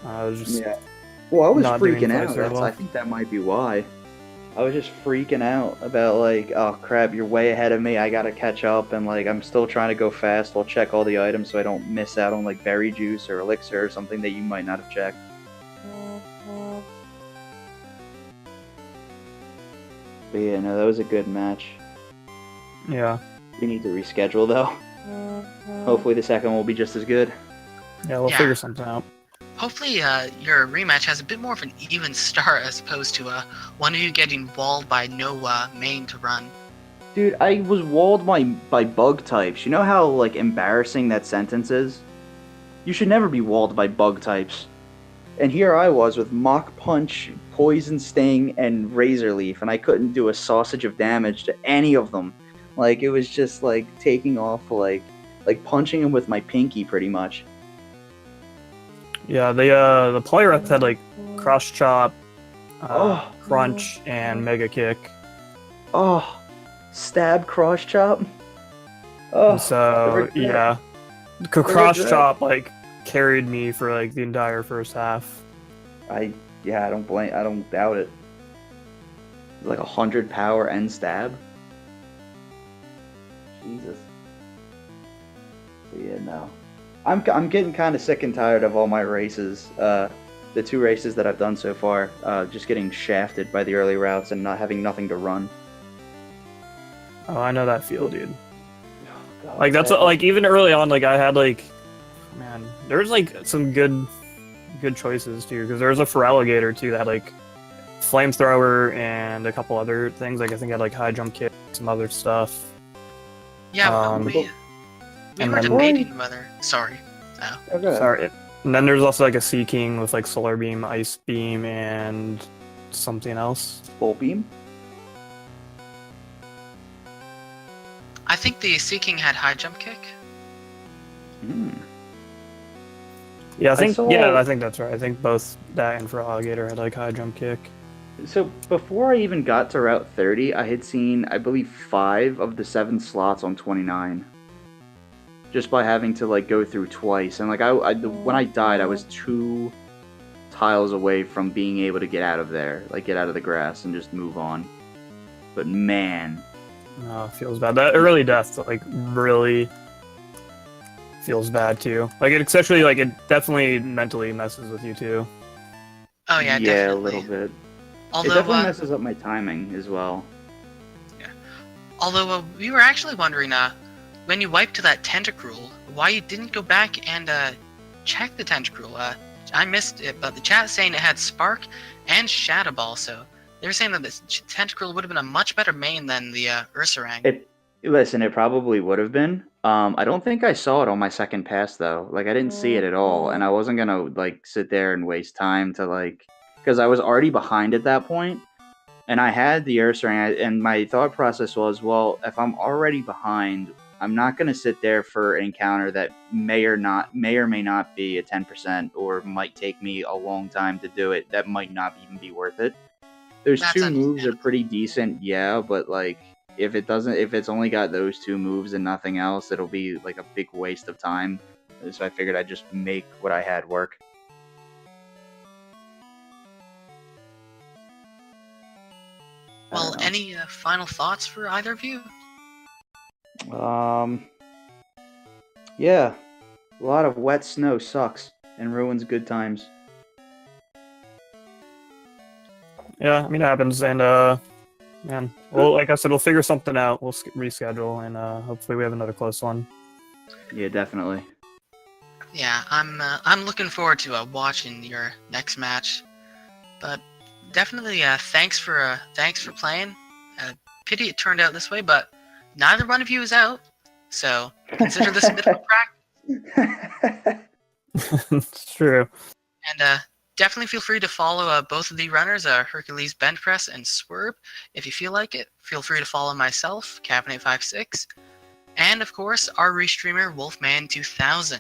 I was just Yeah. Well, I was not doing freaking quite out. so well. I think that might be why. I was just freaking out about like, oh crap, you're way ahead of me. I gotta catch up, and like I'm still trying to go fast. I'll check all the items so I don't miss out on like berry juice or elixir or something that you might not have checked. But yeah, no, that was a good match. Yeah. We need to reschedule though. Hopefully the second one will be just as good. Yeah, we'll Yeah. figure something out. Hopefully, your rematch has a bit more of an even start as opposed to one of you getting walled by no main to run. Dude, I was walled by bug types. You know how like embarrassing that sentence is? You should never be walled by bug types. And here I was with Mach Punch, Poison Sting, and Razor Leaf, and I couldn't do a sausage of damage to any of them. Like it was just like taking off like punching him with my pinky pretty much. Yeah, the Poliwrath had like Cross Chop, Oh. Crunch, and Mega Kick. Oh, stab cross chop. Oh, And so regret. yeah, Cross regret. Chop like carried me for like the entire first half. I don't doubt it. Like 100 power and stab. Jesus. But yeah, no. I'm getting kind of sick and tired of all my races. The 2 races that I've done so far, just getting shafted by the early routes and not having nothing to run. Oh, I know that feel, dude. Like that's what, like even early on, like I had like, man, there's like some good choices too, because there's a Feraligatr too that had like flamethrower and a couple other things. Like I think I had like high jump kick, some other stuff. Yeah, we and were then- debating whether. Sorry. Oh. Okay. Sorry. And then there's also like a Sea King with like Solar Beam, Ice Beam, and something else. Full beam. I think the Sea King had high jump kick. Hmm. Yeah, I think saw- I think that's right. I think both that and Feraligatr had like high jump kick. So before I even got to Route 30, I had seen, I believe, 5 of the 7 slots on 29. Just by having to like go through twice, and like when I died, I was 2 tiles away from being able to get out of there, like get out of the grass and just move on. But man, No, it feels bad. That early death like really feels bad too. Like it especially like it definitely mentally messes with you too. Oh yeah, a definitely. little bit. It Although, definitely messes up my timing as well. although we were actually wondering, when you wiped to that Tentacruel, why you didn't go back and check the Tentacruel. I missed it, but the chat's saying it had Spark and Shadow Ball, so they're saying that this Tentacruel would have been a much better main than the Ursaring. Listen, it probably would have been. I don't think I saw it on my second pass though. Like I didn't see it at all, and I wasn't gonna like sit there and waste time to like, because I was already behind at that point, and I had the Ursaring, and my thought process was, well, if I'm already behind, I'm not gonna sit there for an encounter that may or may not be a 10%, or might take me a long time to do it. That might not even be worth it. Those That's 2 moves are pretty decent, yeah, but like if it's only got those 2 moves and nothing else, it'll be like a big waste of time. So I figured I'd just make what I had work. Well, any final thoughts for either of you? Yeah, a lot of wet snow sucks and ruins good times. Yeah, I mean it happens, and man, well, like I said, we'll figure something out. We'll reschedule, and hopefully we have another close one. Yeah, definitely. Yeah, I'm looking forward to watching your next match. But definitely, thanks for playing. Pity it turned out this way, but neither one of you is out, so consider this a bit of a practice. It's true. And definitely feel free to follow both of the runners, HerculesBenchpress and Swerb, if you feel like it. Feel free to follow myself, Captain856, and of course our restreamer Wolfman2000.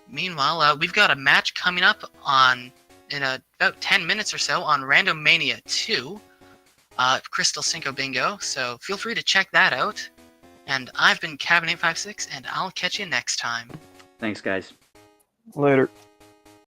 Meanwhile, we've got a match coming up in about 10 minutes or so on Randomania 2, Crystal Cinco Bingo, so feel free to check that out. And I've been Cabin856, and I'll catch you next time. Thanks, guys. Later.